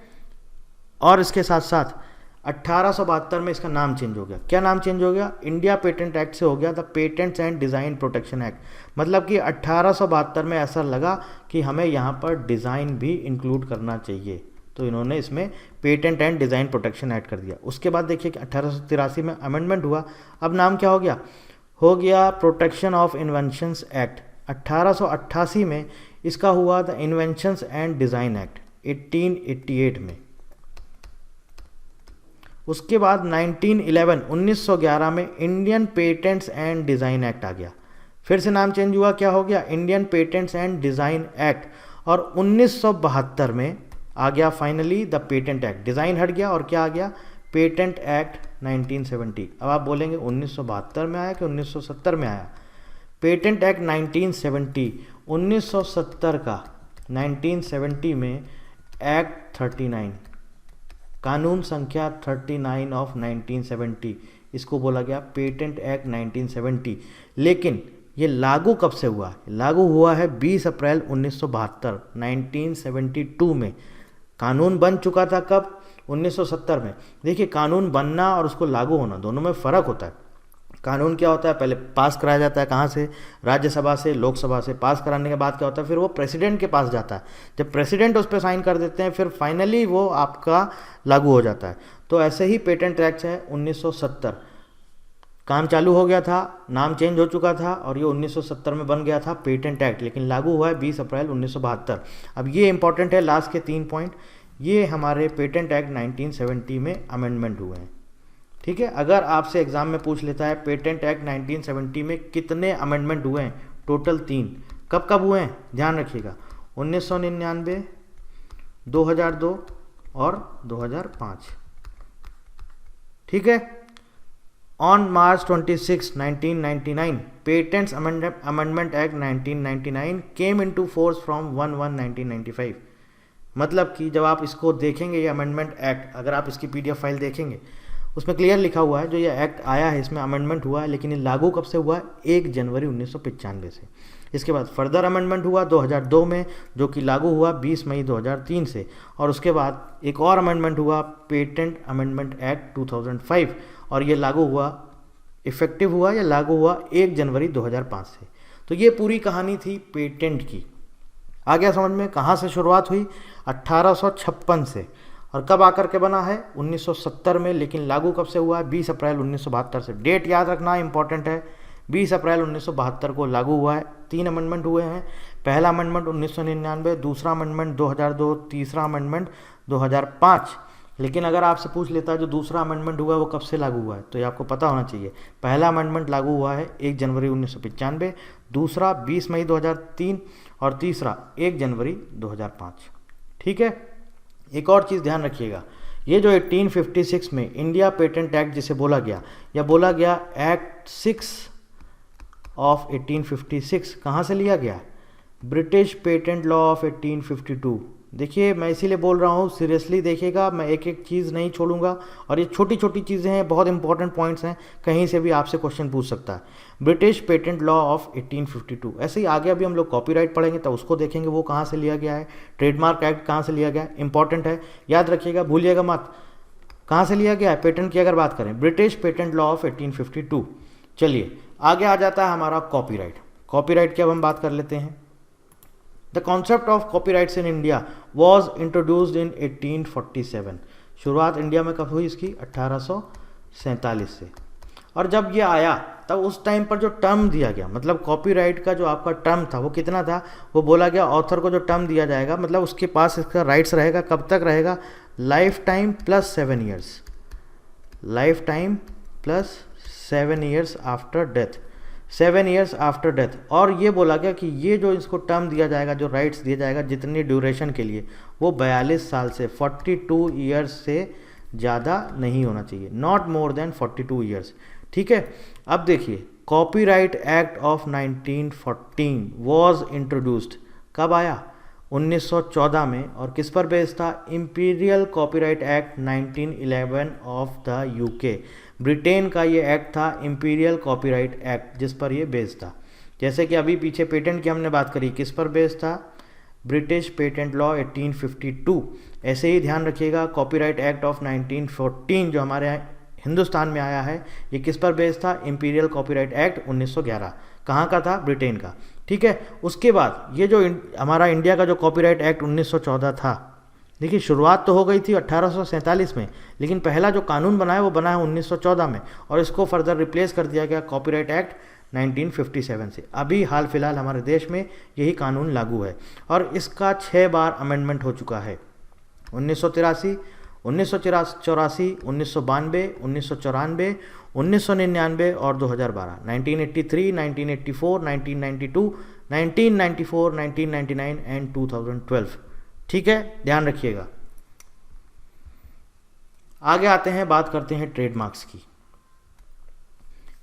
और इसके साथ साथ 1872 में इसका नाम चेंज हो गया। क्या नाम चेंज हो गया? इंडिया पेटेंट एक्ट से हो गया the patents and design protection act. मतलब कि 1872 में ऐसा लगा कि हमें यहाँ पर डिज़ाइन भी इंक्लूड करना चाहिए, तो इन्होंने इसमें patent and design protection act कर दिया। उसके बाद देखिए कि 1883 में अमेंडमेंट हुआ। अब नाम क्या हो गया प्रोटेक्शन ऑफ इन्वेंशंस एक्ट। 1888 में इसका हुआ the inventions and design act 1888 में। उसके बाद 1911 में Indian patents and design act आ गया। फिर से नाम चेंज हुआ, क्या हो गया? Indian patents and design act. और 1972 में आ गया finally the patent act. Design हट गया और क्या आ गया? Patent act 1970। अब आप बोलेंगे 1972 में आया कि 1970 में आया? पेटेंट एक्ट 1970, 1970 का 1970 में एक्ट 39, कानून संख्या 39 ऑफ 1970, इसको बोला गया पेटेंट एक्ट 1970। लेकिन ये लागू कब से हुआ? लागू हुआ है 20 अप्रैल 1972, 1972 में। कानून बन चुका था कब? 1970 में। देखिए, कानून बनना और उसको लागू होना दोनों में फ़र्क होता है। कानून क्या होता है? पहले पास कराया जाता है, कहाँ से? राज्यसभा से, लोकसभा से। पास कराने के बाद क्या होता है? फिर वो प्रेसिडेंट के पास जाता है। जब प्रेसिडेंट उस पर साइन कर देते हैं, फिर फाइनली वो आपका लागू हो जाता है। तो ऐसे ही पेटेंट एक्ट है 1970, काम चालू हो गया था, नाम चेंज हो चुका था और ये 1970 में बन गया था पेटेंट एक्ट, लेकिन लागू हुआ है 20 अप्रैल 1972। अब ये इंपॉर्टेंट है, लास्ट के 3 पॉइंट, ये हमारे पेटेंट एक्ट 1970 में अमेंडमेंट हुए हैं। ठीक है, अगर आपसे एग्जाम में पूछ लेता है पेटेंट एक्ट 1970 में कितने अमेंडमेंट हुए हैं? टोटल 3। कब कब हुए हैं? ध्यान रखिएगा, 1999, 2002 और 2005। ठीक है। On March 26, 1999, patents amendment act 1999 came into force from 1/1/1995। मतलब कि जब आप इसको देखेंगे, ये अमेंडमेंट एक्ट, अगर आप इसकी PDF फाइल देखेंगे, उसमें क्लियर लिखा हुआ है जो ये एक्ट आया है, इसमें अमेंडमेंट हुआ है, लेकिन ये लागू कब से हुआ है? 1 जनवरी 1995 से। इसके बाद फर्दर अमेंडमेंट हुआ 2002 में, जो कि लागू हुआ 20 मई 2003 से। और उसके बाद एक और अमेंडमेंट हुआ, पेटेंट अमेंडमेंट एक्ट 2005, और ये लागू हुआ, इफेक्टिव हुआ या लागू हुआ 1 जनवरी 2005 से। तो ये पूरी कहानी थी पेटेंट की। आ गया समझ में? कहाँ से शुरुआत हुई? 1856 से। और कब आकर के बना है? 1970 में। लेकिन लागू कब से हुआ है? 20 अप्रैल 1972 से। डेट याद रखना इंपॉर्टेंट है, 20 अप्रैल 1972 को लागू हुआ है। 3 अमेंडमेंट हुए हैं। पहला अमेंडमेंट 1999, दूसरा अमेंडमेंट 2002, तीसरा अमेंडमेंट 2005। लेकिन अगर आपसे पूछ लेता है जो दूसरा अमेंडमेंट हुआ है वो कब से लागू हुआ है, तो ये आपको पता होना चाहिए। पहला अमेंडमेंट लागू हुआ है 1 जनवरी 1995, दूसरा 20 मई 2003 और तीसरा 1 जनवरी 2005। ठीक है। एक और चीज़ ध्यान रखिएगा, ये जो 1856 में इंडिया पेटेंट एक्ट जिसे बोला गया, या बोला गया एक्ट 6 ऑफ 1856, कहाँ से लिया गया? British patent law of 1852। देखिए, मैं इसीलिए बोल रहा हूँ, सीरियसली देखिएगा, मैं एक एक चीज़ नहीं छोड़ूंगा, और ये छोटी छोटी चीज़ें हैं, बहुत इंपॉर्टेंट पॉइंट्स हैं, कहीं से भी आपसे क्वेश्चन पूछ सकता है। British patent law of 1852। ऐसे ही आगे अभी हम लोग कॉपीराइट पढ़ेंगे तो उसको देखेंगे वो कहाँ से लिया गया है। ट्रेडमार्क एक्ट कहाँ से लिया गया है, इंपॉर्टेंट है, याद रखिएगा, भूलिएगा मत। कहाँ से लिया गया है पेटेंट की अगर बात करें? British patent law of 1852। चलिए आगे आ जाता है हमारा कॉपीराइट। कॉपीराइट की अब हम बात कर लेते हैं। The concept of copyrights in India was introduced in 1847। शुरुआत इंडिया में कब हुई इसकी? 1847 से। और जब ये आया तब उस टाइम पर जो टर्म दिया गया, मतलब कॉपीराइट का जो आपका टर्म था वो कितना था? वो बोला गया ऑथर को जो टर्म दिया जाएगा, मतलब उसके पास इसका राइट्स रहेगा, कब तक रहेगा? Life time plus 7 years. Life time plus 7 years after death. 7 years after death. और ये बोला गया कि ये जो इसको टर्म दिया जाएगा, जो राइट्स दिया जाएगा जितनी ड्यूरेशन के लिए, वो 42 साल से, 42 ईयर्स से ज़्यादा नहीं होना चाहिए, नॉट मोर देन 42 ईयर्स। ठीक है। अब देखिए, copyright act of 1914 was introduced. कब आया? 1914 में। और किस पर बेस्ड था? Imperial copyright act 1911 of the UK. Britain का ये एक्ट था, इंपीरियल कॉपीराइट एक्ट, जिस पर ये बेस्ड था। जैसे कि अभी पीछे पेटेंट की हमने बात करी, किस पर बेस्ड था? British patent law 1852। ऐसे ही ध्यान रखिएगा कॉपीराइट एक्ट ऑफ 1914 जो हमारे यहाँ हिंदुस्तान में आया है, ये किस पर बेस्ड था? Imperial copyright act 1911। कहाँ का था? ब्रिटेन का। ठीक है, उसके बाद ये जो हमारा इंडिया का जो कॉपीराइट एक्ट 1914 था, देखिए शुरुआत तो हो गई थी 1847 में, लेकिन पहला जो कानून बना है वो बना है 1914 में, और इसको फर्दर रिप्लेस कर दिया गया कॉपीराइट एक्ट 1957 से। अभी हाल फिलहाल हमारे देश में यही कानून लागू है, और इसका 6 बार अमेंडमेंट हो चुका है। 1983, 1984, 1992, 1994, 1999 और 2012, 1983, 1984, 1992, 1994, 1999 एंड 2012। ठीक है, ध्यान रखिएगा। आगे आते हैं, बात करते हैं ट्रेडमार्क्स की।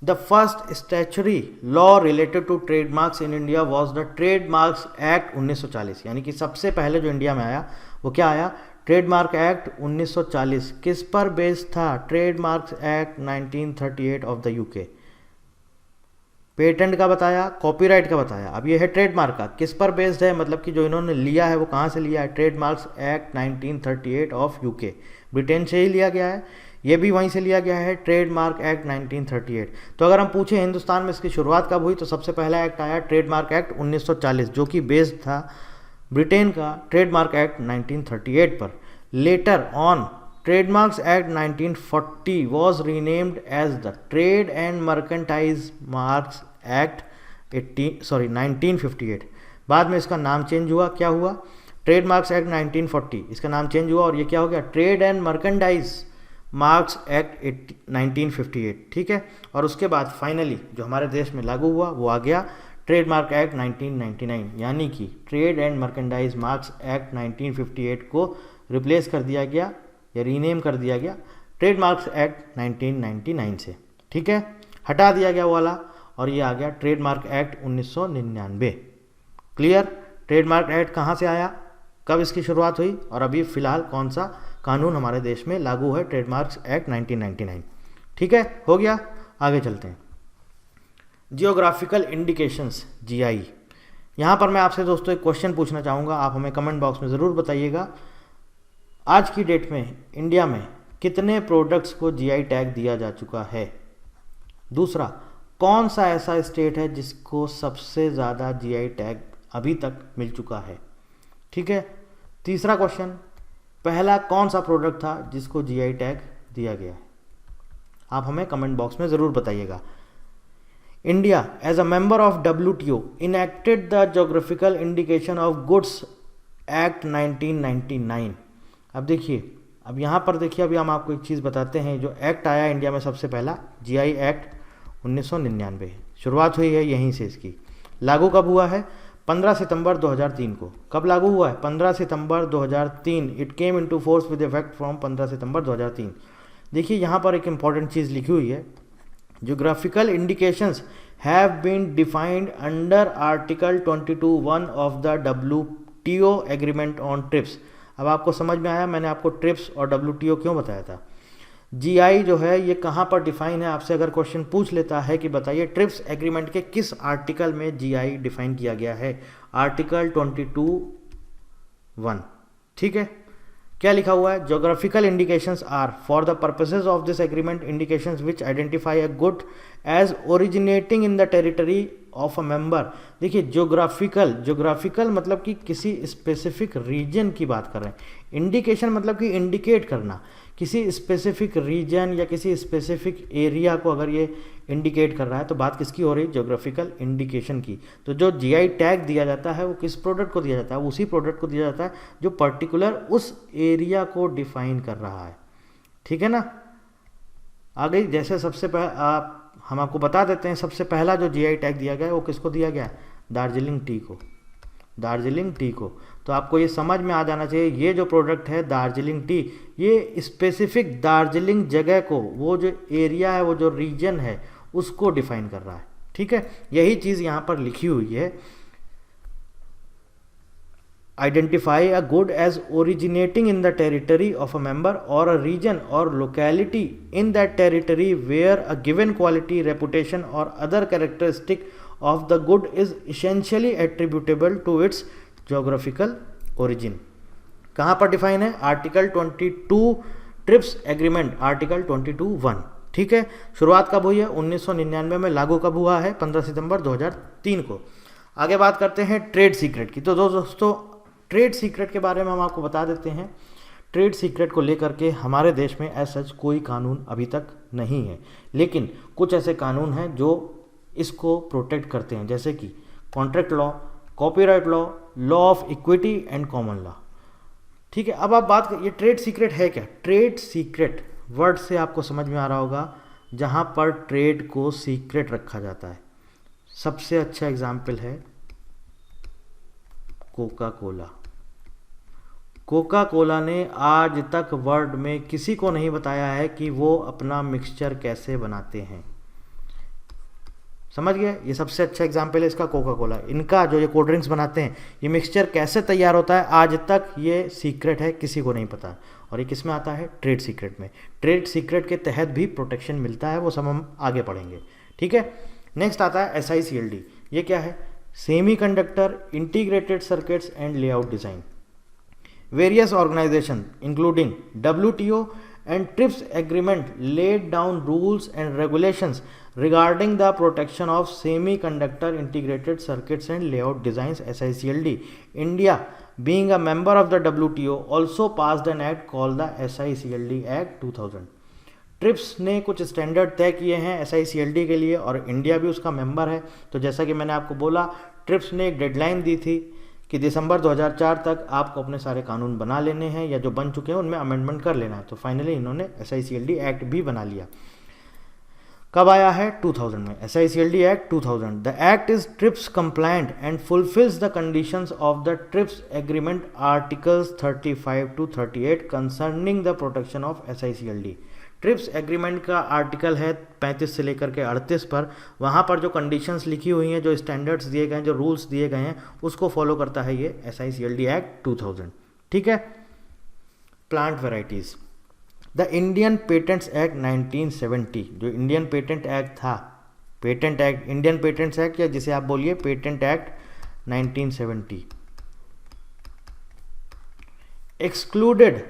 The first statutory law related to trademarks in India was the trademarks act 1940, यानी कि सबसे पहले जो इंडिया में आया वो क्या आया? Trademark act 1940। किस पर बेस्ड था? Trademarks act 1938 of the UK. Patent का बताया, कॉपीराइट का बताया, अब ये है ट्रेडमार्क का। किस पर बेस्ड है? मतलब कि जो इन्होंने लिया है वो कहाँ से लिया है? Trademarks act 1938 of UK, Britain से ही लिया गया है, ये भी वहीं से लिया गया है, ट्रेडमार्क एक्ट 1938। तो अगर हम पूछे हिंदुस्तान में इसकी शुरुआत कब हुई, तो सबसे पहला एक्ट आया ट्रेडमार्क एक्ट 1940, जो कि बेस्ड था ब्रिटेन का ट्रेडमार्क एक्ट 1938 पर। Later on trademarks act 1940 was renamed as the trade and merchandise marks act 1958। बाद में इसका नाम चेंज हुआ, क्या हुआ? ट्रेडमार्क्स एक्ट 1940, इसका नाम चेंज हुआ और ये क्या हो गया? Trade and merchandise marks act 1958। ठीक है, और उसके बाद फाइनली जो हमारे देश में लागू हुआ वो आ गया ट्रेडमार्क एक्ट 1999, यानी कि trade and merchandise marks act 1958 को रिप्लेस कर दिया गया या रीनेम कर दिया गया ट्रेडमार्क्स एक्ट 1999 से। ठीक है, हटा दिया गया वो वाला और ये आ गया trademark act 1999। Clear? Trademark act कहाँ से आया, कब इसकी शुरुआत हुई और अभी फिलहाल कौन सा कानून हमारे देश में लागू है? Trademarks act 1999। ठीक है, हो गया। आगे चलते हैं। Geographical indications, GI. यहाँ पर मैं आपसे दोस्तों एक क्वेश्चन पूछना चाहूँगा, आप हमें कमेंट बॉक्स में ज़रूर बताइएगा। आज की डेट में इंडिया में कितने प्रोडक्ट्स को जीआई टैग दिया जा चुका है? दूसरा, कौन सा ऐसा स्टेट है जिसको सबसे ज़्यादा जीआई टैग अभी तक मिल चुका है? ठीक है। तीसरा क्वेश्चन, पहला कौन सा प्रोडक्ट था जिसको जीआई टैग दिया गया है? आप हमें कमेंट बॉक्स में ज़रूर बताइएगा। India as a member of WTO enacted the geographical indication of goods act 1999। अब देखिए, अब यहाँ पर देखिए, अभी हम आपको एक चीज़ बताते हैं। जो एक्ट आया इंडिया में सबसे पहला, जीआई एक्ट 1999, शुरुआत हुई है यहीं से इसकी। लागू कब हुआ है? 15 सितंबर 2003 को। कब लागू हुआ है? 15 सितंबर 2003। It came into force with effect from 15 सितंबर 2003। देखिए यहाँ पर एक इंपॉर्टेंट चीज़ लिखी हुई है, Geographical indications have been defined under Article 22(1) of the WTO Agreement on TRIPS। अब आपको समझ में आया मैंने आपको ट्रिप्स और WTO क्यों बताया था। जीआई जो है ये कहाँ पर डिफाइन है? आपसे अगर क्वेश्चन पूछ लेता है कि बताइए ट्रिप्स एग्रीमेंट के किस आर्टिकल में जीआई डिफाइन किया गया है? आर्टिकल 22(1). ठीक है, क्या लिखा हुआ है? Geographical indications are for the purposes of this agreement indications which identify a good as originating in the territory of a member. देखिए, जोग्राफिकल मतलब कि किसी स्पेसिफिक रीजन की बात कर रहे हैं। इंडिकेशन मतलब कि इंडिकेट करना, किसी स्पेसिफिक रीजन या किसी स्पेसिफिक एरिया को अगर ये इंडिकेट कर रहा है तो बात किसकी हो रही है? जोग्राफिकल इंडिकेशन की। तो जो जीआई टैग दिया जाता है वो किस प्रोडक्ट को दिया जाता है? उसी प्रोडक्ट को दिया जाता है जो पर्टिकुलर उस एरिया को डिफाइन कर रहा है। ठीक है ना। आगे जैसे सबसे पहले हम आपको बता देते हैं, सबसे पहला जो जीआई टैग दिया गया है वो किसको दिया गया है? दार्जिलिंग टी को। दार्जिलिंग टी को। तो आपको ये समझ में आ जाना चाहिए, ये जो प्रोडक्ट है दार्जिलिंग टी, ये स्पेसिफिक दार्जिलिंग जगह को, वो जो एरिया है, वो जो रीजन है, उसको डिफाइन कर रहा है। ठीक है, यही चीज़ यहाँ पर लिखी हुई है। Identify a good as originating in the territory of a member or a region or locality in that territory where a given quality, reputation or other characteristic of the good is essentially attributable to its geographical origin कहाँ पर define है? Article 22 TRIPS agreement, article 22(1). ठीक है, शुरुआत कब हुई है? 1999 में लागू कब हुआ है? 15 सितंबर 2003 को। आगे बात करते हैं ट्रेड सीक्रेट की। तो दोस्तों ट्रेड सीक्रेट के बारे में हम आपको बता देते हैं। ट्रेड सीक्रेट को लेकर के हमारे देश में एज सच कोई कानून अभी तक नहीं है, लेकिन कुछ ऐसे कानून हैं जो इसको प्रोटेक्ट करते हैं, जैसे कि contract law, copyright law, law of equity and common law. ठीक है, अब आप बात कर, ये ट्रेड सीक्रेट है क्या? ट्रेड सीक्रेट वर्ड से आपको समझ में आ रहा होगा जहाँ पर ट्रेड को सीक्रेट रखा जाता है। सबसे अच्छा एग्जाम्पल है कोका कोला। कोका कोला ने आज तक वर्ल्ड में किसी को नहीं बताया है कि वो अपना मिक्सचर कैसे बनाते हैं। समझ गए? ये सबसे अच्छा एग्जाम्पल है इसका, कोका कोला। इनका जो ये कोल्ड ड्रिंक्स बनाते हैं, ये मिक्सचर कैसे तैयार होता है आज तक ये सीक्रेट है, किसी को नहीं पता। और ये किस में आता है? ट्रेड सीक्रेट में। ट्रेड सीक्रेट के तहत भी प्रोटेक्शन मिलता है, वो सब हम आगे पढ़ेंगे। ठीक है, नेक्स्ट आता है SICLD। ये क्या है? Semi conductor integrated circuits and layout design. Various organizations including WTO and TRIPS agreement laid down rules and regulations regarding the protection of semiconductor integrated circuits and layout designs SICLD. India, being a member of the WTO, also passed an act called the SICLD Act 2000. Trips ने कुछ standard तय किए हैं SICLD के लिए और India भी उसका मेंबर है। तो जैसा कि मैंने आपको बोला, ट्रिप्स ने एक डेडलाइन दी थी कि दिसंबर 2004 तक आपको अपने सारे कानून बना लेने हैं, या जो बन चुके हैं उनमें अमेंडमेंट कर लेना है। तो फाइनली इन्होंने SICLD एक्ट भी बना लिया। कब आया है? 2000 में SICLD act 2000। The act is trips compliant and fulfils the conditions of the trips agreement articles 35 to 38 concerning the protection of SICLD। Trips agreement का आर्टिकल है 35 से लेकर के 38 पर। वहाँ पर जो कंडीशंस लिखी हुई हैं, जो स्टैंडर्ड्स दिए गए हैं, जो रूल्स दिए गए हैं, उसको फॉलो करता है ये SICLD एक्ट 2000। ठीक है, plant varieties. The Indian patents act 1970, जो इंडियन पेटेंट एक्ट था, patent act, Indian patents act, या जिसे आप बोलिए patent act 1970, excluded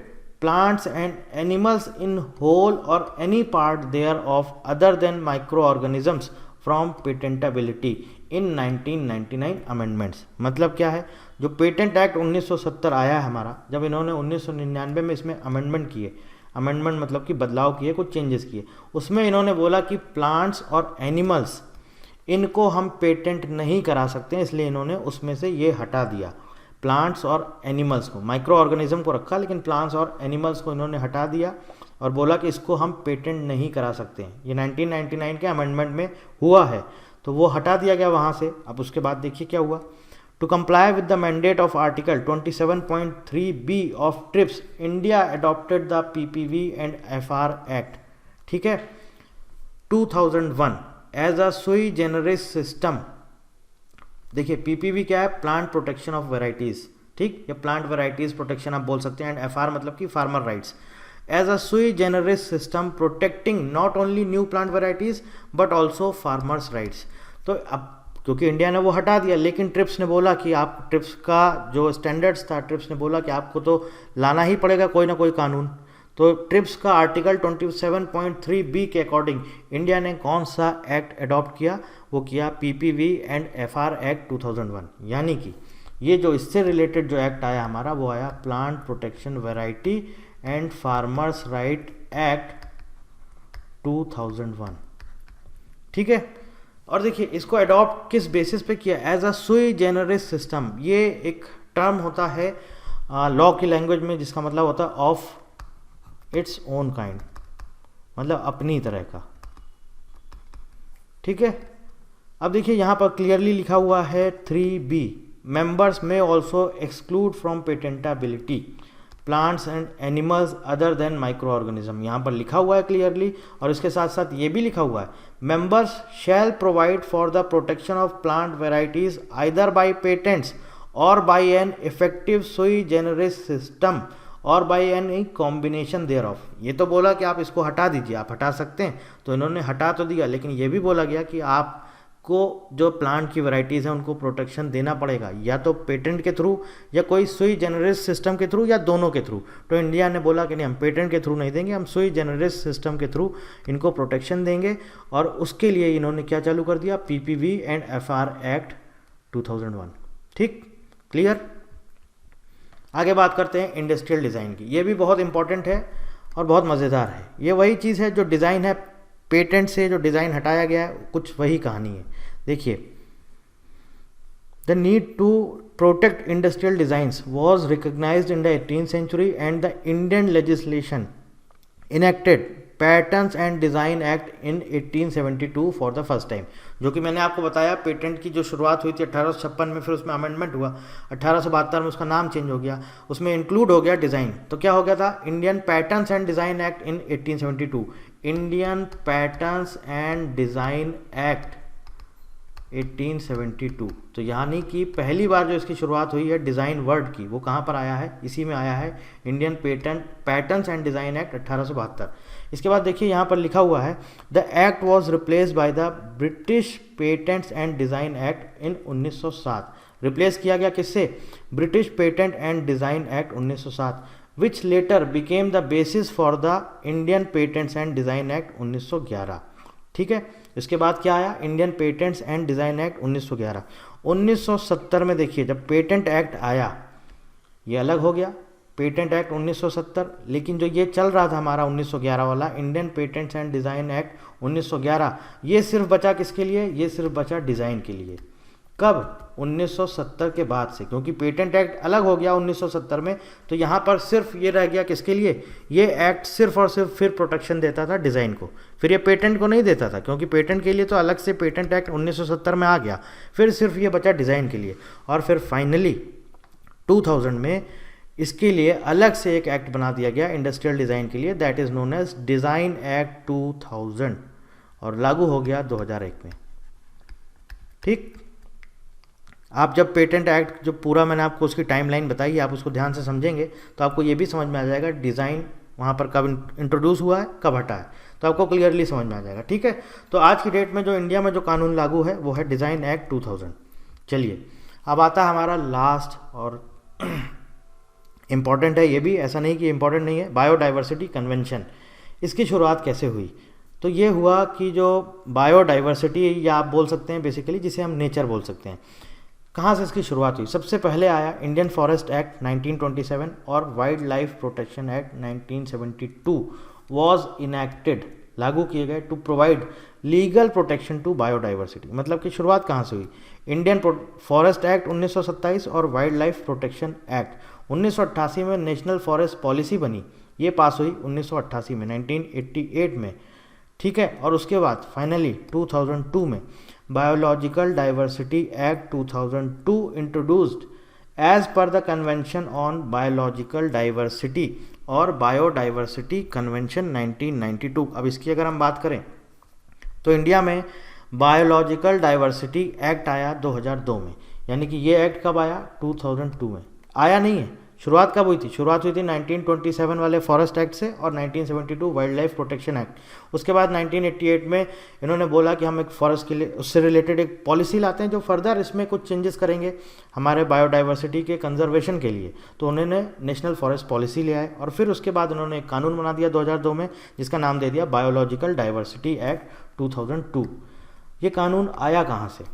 plants and animals in whole or any part thereof other than microorganisms from patentability in 1999 amendments। मतलब क्या है? जो पेटेंट एक्ट 1970 आया है हमारा, जब इन्होंने 1999 में इसमें अमेंडमेंट किए, अमेंडमेंट मतलब कि बदलाव किए, कुछ चेंजेस किए, उसमें इन्होंने बोला कि प्लांट्स और एनिमल्स, इनको हम पेटेंट नहीं करा सकते, इसलिए इन्होंने उसमें से ये हटा दिया। प्लांट्स और एनिमल्स को, माइक्रो ऑर्गेनिज्म को रखा, लेकिन प्लांट्स और एनिमल्स को इन्होंने हटा दिया और बोला कि इसको हम पेटेंट नहीं करा सकते हैं। ये 1999 के अमेंडमेंट में हुआ है, तो वो हटा दिया गया वहाँ से। अब उसके बाद देखिए क्या हुआ। To comply with the mandate of article 27.3b of TRIPS, India adopted the PPV and FR act. ठीक है, 2001 एज अ सुई जेनरिस सिस्टम। देखिए PPV क्या है? Plant protection of varieties. ठीक, या प्लांट वेराइटीज़ प्रोटेक्शन आप बोल सकते हैं। एंड FR मतलब कि फार्मर राइट्स। एज अ सुई generis system protecting not only new plant varieties but also farmers rights. तो अब क्योंकि इंडिया ने वो हटा दिया, लेकिन ट्रिप्स ने बोला कि आप, ट्रिप्स का जो स्टैंडर्ड्स था, ट्रिप्स ने बोला कि आपको तो लाना ही पड़ेगा कोई ना कोई कानून। तो ट्रिप्स का आर्टिकल 27.3b के अकॉर्डिंग इंडिया ने कौन सा एक्ट अडॉप्ट किया? वो किया PPV एंड FR एक्ट 2001। यानी कि ये जो इससे रिलेटेड जो एक्ट आया हमारा, वो आया plant protection variety and farmers right act 2001। ठीक है, और देखिए इसको अडॉप्ट किस बेसिस पे किया? एज अ सुई जेनरिस सिस्टम। ये एक टर्म होता है लॉ की लैंग्वेज में, जिसका मतलब होता है ऑफ इट्स ओन काइंड, मतलब अपनी तरह का। ठीक है, अब देखिए यहाँ पर क्लियरली लिखा हुआ है 3b, members may also exclude from patentability plants and animals other than micro organism. यहाँ पर लिखा हुआ है क्लियरली, और इसके साथ साथ ये भी लिखा हुआ है, members shall provide for the protection of plant varieties either by patents or by an effective sui generis system or by any combination thereof. ये तो बोला कि आप इसको हटा दीजिए, आप हटा सकते हैं, तो इन्होंने हटा तो दिया, लेकिन ये भी बोला गया कि आपको को जो प्लांट की वैरायटीज़ हैं उनको प्रोटेक्शन देना पड़ेगा, या तो पेटेंट के थ्रू या कोई सुई जेनरिस सिस्टम के थ्रू या दोनों के थ्रू। तो इंडिया ने बोला कि नहीं, हम पेटेंट के थ्रू नहीं देंगे, हम सुई जेनरिस सिस्टम के थ्रू इनको प्रोटेक्शन देंगे। और उसके लिए इन्होंने क्या चालू कर दिया, PPV एंड FR एक्ट 2001। ठीक, क्लियर। आगे बात करते हैं इंडस्ट्रियल डिज़ाइन की। ये भी बहुत इंपॉर्टेंट है और बहुत मज़ेदार है। ये वही चीज़ है जो डिज़ाइन है, पेटेंट से जो डिज़ाइन हटाया गया है, कुछ वही कहानी है। देखिए, the need to protect industrial designs was recognized in the 18th century and the Indian legislation enacted patterns and design act in 1872 for the first time. जो कि मैंने आपको बताया, पेटेंट की जो शुरुआत हुई थी 1856 में, फिर उसमें अमेंडमेंट हुआ, 1872 में उसका नाम चेंज हो गया, उसमें इंक्लूड हो गया डिज़ाइन। तो क्या हो गया था, Indian patterns and design act in 1872, Indian patterns and design act 1872। तो यानी कि पहली बार जो इसकी शुरुआत हुई है डिज़ाइन वर्ड की, वो कहाँ पर आया है, इसी में आया है, Indian patterns and design act 1872। इसके बाद देखिए यहाँ पर लिखा हुआ है, the act was replace by the British patents and design act in 1907। Replace किया गया किससे, British patent and design act 1907, which letter became the basis for the Indian patents and design act 1911। ठीक है, इसके बाद क्या आया, Indian patents and design act 1911। 1970 में देखिए जब पेटेंट एक्ट आया, ये अलग हो गया, पेटेंट एक्ट 1970, लेकिन जो ये चल रहा था हमारा 1911 वाला Indian patents and design act 1911, ये सिर्फ बचा किसके लिए, ये सिर्फ बचा डिज़ाइन के लिए। कब, 1970 के बाद से, क्योंकि पेटेंट एक्ट अलग हो गया 1970 में, तो यहाँ पर सिर्फ ये रह गया किसके लिए, ये एक्ट सिर्फ और सिर्फ फिर प्रोटेक्शन देता था डिज़ाइन को, फिर ये पेटेंट को नहीं देता था, क्योंकि पेटेंट के लिए तो अलग से पेटेंट एक्ट 1970 में आ गया, फिर सिर्फ ये बचा डिज़ाइन के लिए। और फिर फाइनली 2000 में इसके लिए अलग से एक एक्ट बना दिया गया इंडस्ट्रियल डिज़ाइन के लिए, that is known as design act 2000, और लागू हो गया 2001 में। ठीक, आप जब पेटेंट एक्ट जो पूरा मैंने आपको उसकी टाइमलाइन बताई, आप उसको ध्यान से समझेंगे तो आपको ये भी समझ में आ जाएगा डिज़ाइन वहाँ पर कब इंट्रोड्यूस हुआ है, कब हटा है, तो आपको क्लियरली समझ में आ जाएगा। ठीक है, तो आज की डेट में जो इंडिया में जो कानून लागू है वो है डिज़ाइन एक्ट 2000। चलिए, अब आता है हमारा लास्ट और इम्पॉर्टेंट है, ये भी ऐसा नहीं कि इम्पॉर्टेंट नहीं है, बायोडाइवर्सिटी कन्वेंशन। इसकी शुरुआत कैसे हुई, तो ये हुआ कि जो बायोडाइवर्सिटी, या आप बोल सकते हैं बेसिकली जिसे हम नेचर बोल सकते हैं, कहाँ से इसकी शुरुआत हुई। सबसे पहले आया इंडियन फॉरेस्ट एक्ट 1927 और wild life protection act 1972 was enacted, लागू किए गए, to provide legal protection to biodiversity. मतलब कि शुरुआत कहाँ से हुई, इंडियन फॉरेस्ट एक्ट 1927 और वाइल्ड लाइफ प्रोटेक्शन एक्ट 1988 में नेशनल फॉरेस्ट पॉलिसी बनी, ये पास हुई 1988 में, 1988 में। ठीक है, और उसके बाद फाइनली 2002 में biological diversity act 2002 introduced as per the convention on biological diversity और बायोडाइवर्सिटी कन्वेंशन 1992। अब इसकी अगर हम बात करें तो इंडिया में बायोलॉजिकल डाइवर्सिटी एक्ट आया 2002 में, यानी कि ये एक्ट कब आया, 2002 में आया नहीं है। शुरुआत कब हुई थी, शुरुआत हुई थी 1927 वाले फॉरेस्ट एक्ट से और 1972 वाइल्ड लाइफ प्रोटेक्शन एक्ट। उसके बाद 1988 में इन्होंने बोला कि हम एक फॉरेस्ट के लिए उससे रिलेटेड एक पॉलिसी लाते हैं जो फर्दर इसमें कुछ चेंजेस करेंगे हमारे बायोडाइवर्सिटी के कंजर्वेशन के लिए, तो उन्होंने नेशनल फॉरेस्ट पॉलिसी ले आए और फिर उसके बाद उन्होंने एक कानून बना दिया 2002 में जिसका नाम दे दिया बायोलॉजिकल डाइवर्सिटी एक्ट 2002। ये कानून आया कहाँ से,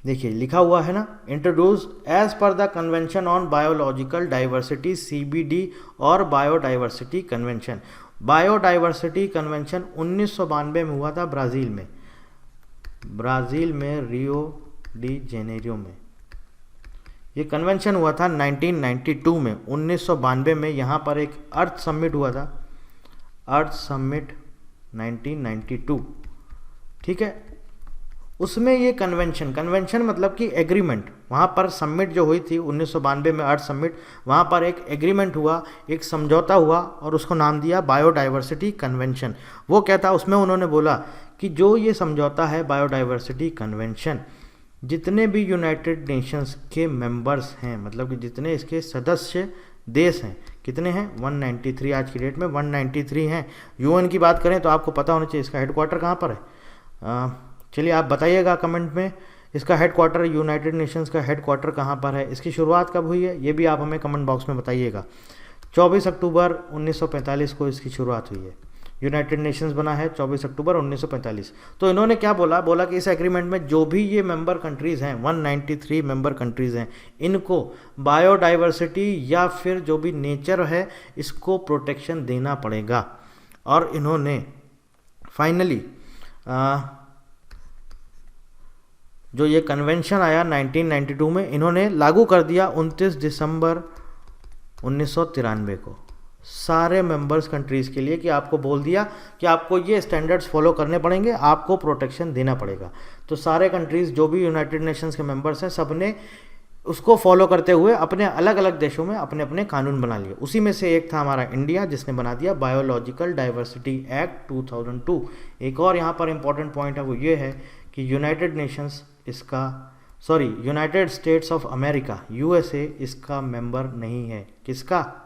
देखिए लिखा हुआ है ना, introduced as per the convention on biological diversity CBD और बायोडाइवर्सिटी कन्वेंशन। बायोडाइवर्सिटी कन्वेंशन 1992 में हुआ था ब्राज़ील में रियो डी जेनेरियो में। ये कन्वेंशन हुआ था 1992 में, 1992 में यहाँ पर एक अर्थ समिट हुआ था, अर्थ समिट 1992। ठीक है, उसमें ये कन्वेंशन मतलब कि एग्रीमेंट, वहाँ पर समिट जो हुई थी 1992 में अर्थ समिट, वहाँ पर एक एग्रीमेंट हुआ, एक समझौता हुआ और उसको नाम दिया बायोडाइवर्सिटी कन्वेंशन। वो क्या था, उसमें उन्होंने बोला कि जो ये समझौता है बायोडाइवर्सिटी कन्वेंशन, जितने भी यूनाइटेड नेशंस के मेंबर्स हैं, मतलब कि जितने इसके सदस्य देश हैं, कितने हैं 193, आज की डेट में 193 हैं। UN की बात करें तो आपको पता होना चाहिए इसका हेडक्वार्टर कहाँ पर है, चलिए आप बताइएगा कमेंट में, इसका हेडक्वार्टर, यूनाइटेड नेशंस का हेडक्वार्टर कहाँ पर है, इसकी शुरुआत कब हुई है, ये भी आप हमें कमेंट बॉक्स में बताइएगा। 24 अक्टूबर 1945 को इसकी शुरुआत हुई है। यूनाइटेड नेशंस बना है 24 अक्टूबर 1945। तो इन्होंने क्या बोला कि इस एग्रीमेंट में जो भी ये मेंबर कंट्रीज़ हैं, 193 मेंबर कंट्रीज़ हैं, इनको बायोडाइवर्सिटी या फिर जो भी नेचर है इसको प्रोटेक्शन देना पड़ेगा। और इन्होंने फाइनली जो ये कन्वेंशन आया 1992 में, इन्होंने लागू कर दिया 29 दिसंबर 1993 को सारे मेंबर्स कंट्रीज़ के लिए, कि आपको बोल दिया कि आपको ये स्टैंडर्ड्स फॉलो करने पड़ेंगे, आपको प्रोटेक्शन देना पड़ेगा। तो सारे कंट्रीज़ जो भी यूनाइटेड नेशंस के मेंबर्स हैं, सब ने उसको फॉलो करते हुए अपने अलग अलग देशों में अपने अपने कानून बना लिए। उसी में से एक था हमारा इंडिया, जिसने बना दिया बायोलॉजिकल डाइवर्सिटी एक्ट 2002। एक और यहाँ पर इंपॉर्टेंट पॉइंट है, वो ये है कि United states of America, USA, इसका मेंबर नहीं है। किसका?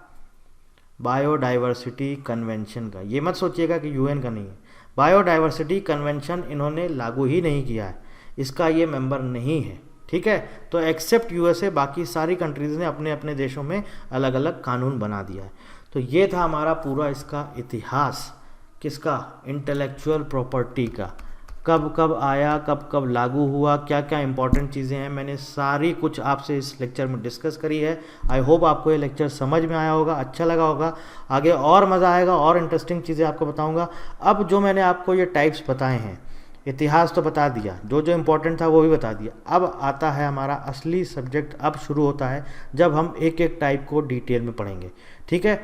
बायोडाइवर्सिटी कन्वेंशन का। ये मत सोचिएगा कि यूएन का नहीं है, बायोडाइवर्सिटी कन्वेंशन इन्होंने लागू ही नहीं किया है, इसका ये मेंबर नहीं है। ठीक है, तो एक्सेप्ट यूएसए, बाकी सारी कंट्रीज़ ने अपने अपने देशों में अलग अलग कानून बना दिया है। तो ये था हमारा पूरा इसका इतिहास, किसका? इंटेलेक्चुअल प्रॉपर्टी का। कब कब आया, कब कब लागू हुआ, क्या क्या इंपॉर्टेंट चीज़ें हैं, मैंने सारी कुछ आपसे इस लेक्चर में डिस्कस करी है। आई होप आपको ये लेक्चर समझ में आया होगा, अच्छा लगा होगा। आगे और मज़ा आएगा और इंटरेस्टिंग चीज़ें आपको बताऊंगा। अब जो मैंने आपको ये टाइप्स बताए हैं, इतिहास तो बता दिया, जो जो इम्पोर्टेंट था वो भी बता दिया। अब आता है हमारा असली सब्जेक्ट, अब शुरू होता है जब हम एक एक टाइप को डिटेल में पढ़ेंगे। ठीक है,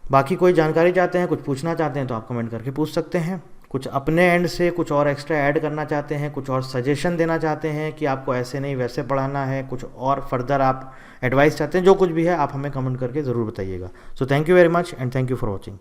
बाकी कोई जानकारी चाहते हैं, कुछ पूछना चाहते हैं तो आप कमेंट करके पूछ सकते हैं। कुछ अपने एंड से कुछ और एक्स्ट्रा ऐड करना चाहते हैं, कुछ और सजेशन देना चाहते हैं कि आपको ऐसे नहीं वैसे पढ़ाना है, कुछ और फर्दर आप एडवाइस चाहते हैं, जो कुछ भी है आप हमें कमेंट करके ज़रूर बताइएगा। So thank you very much and thank you for watching.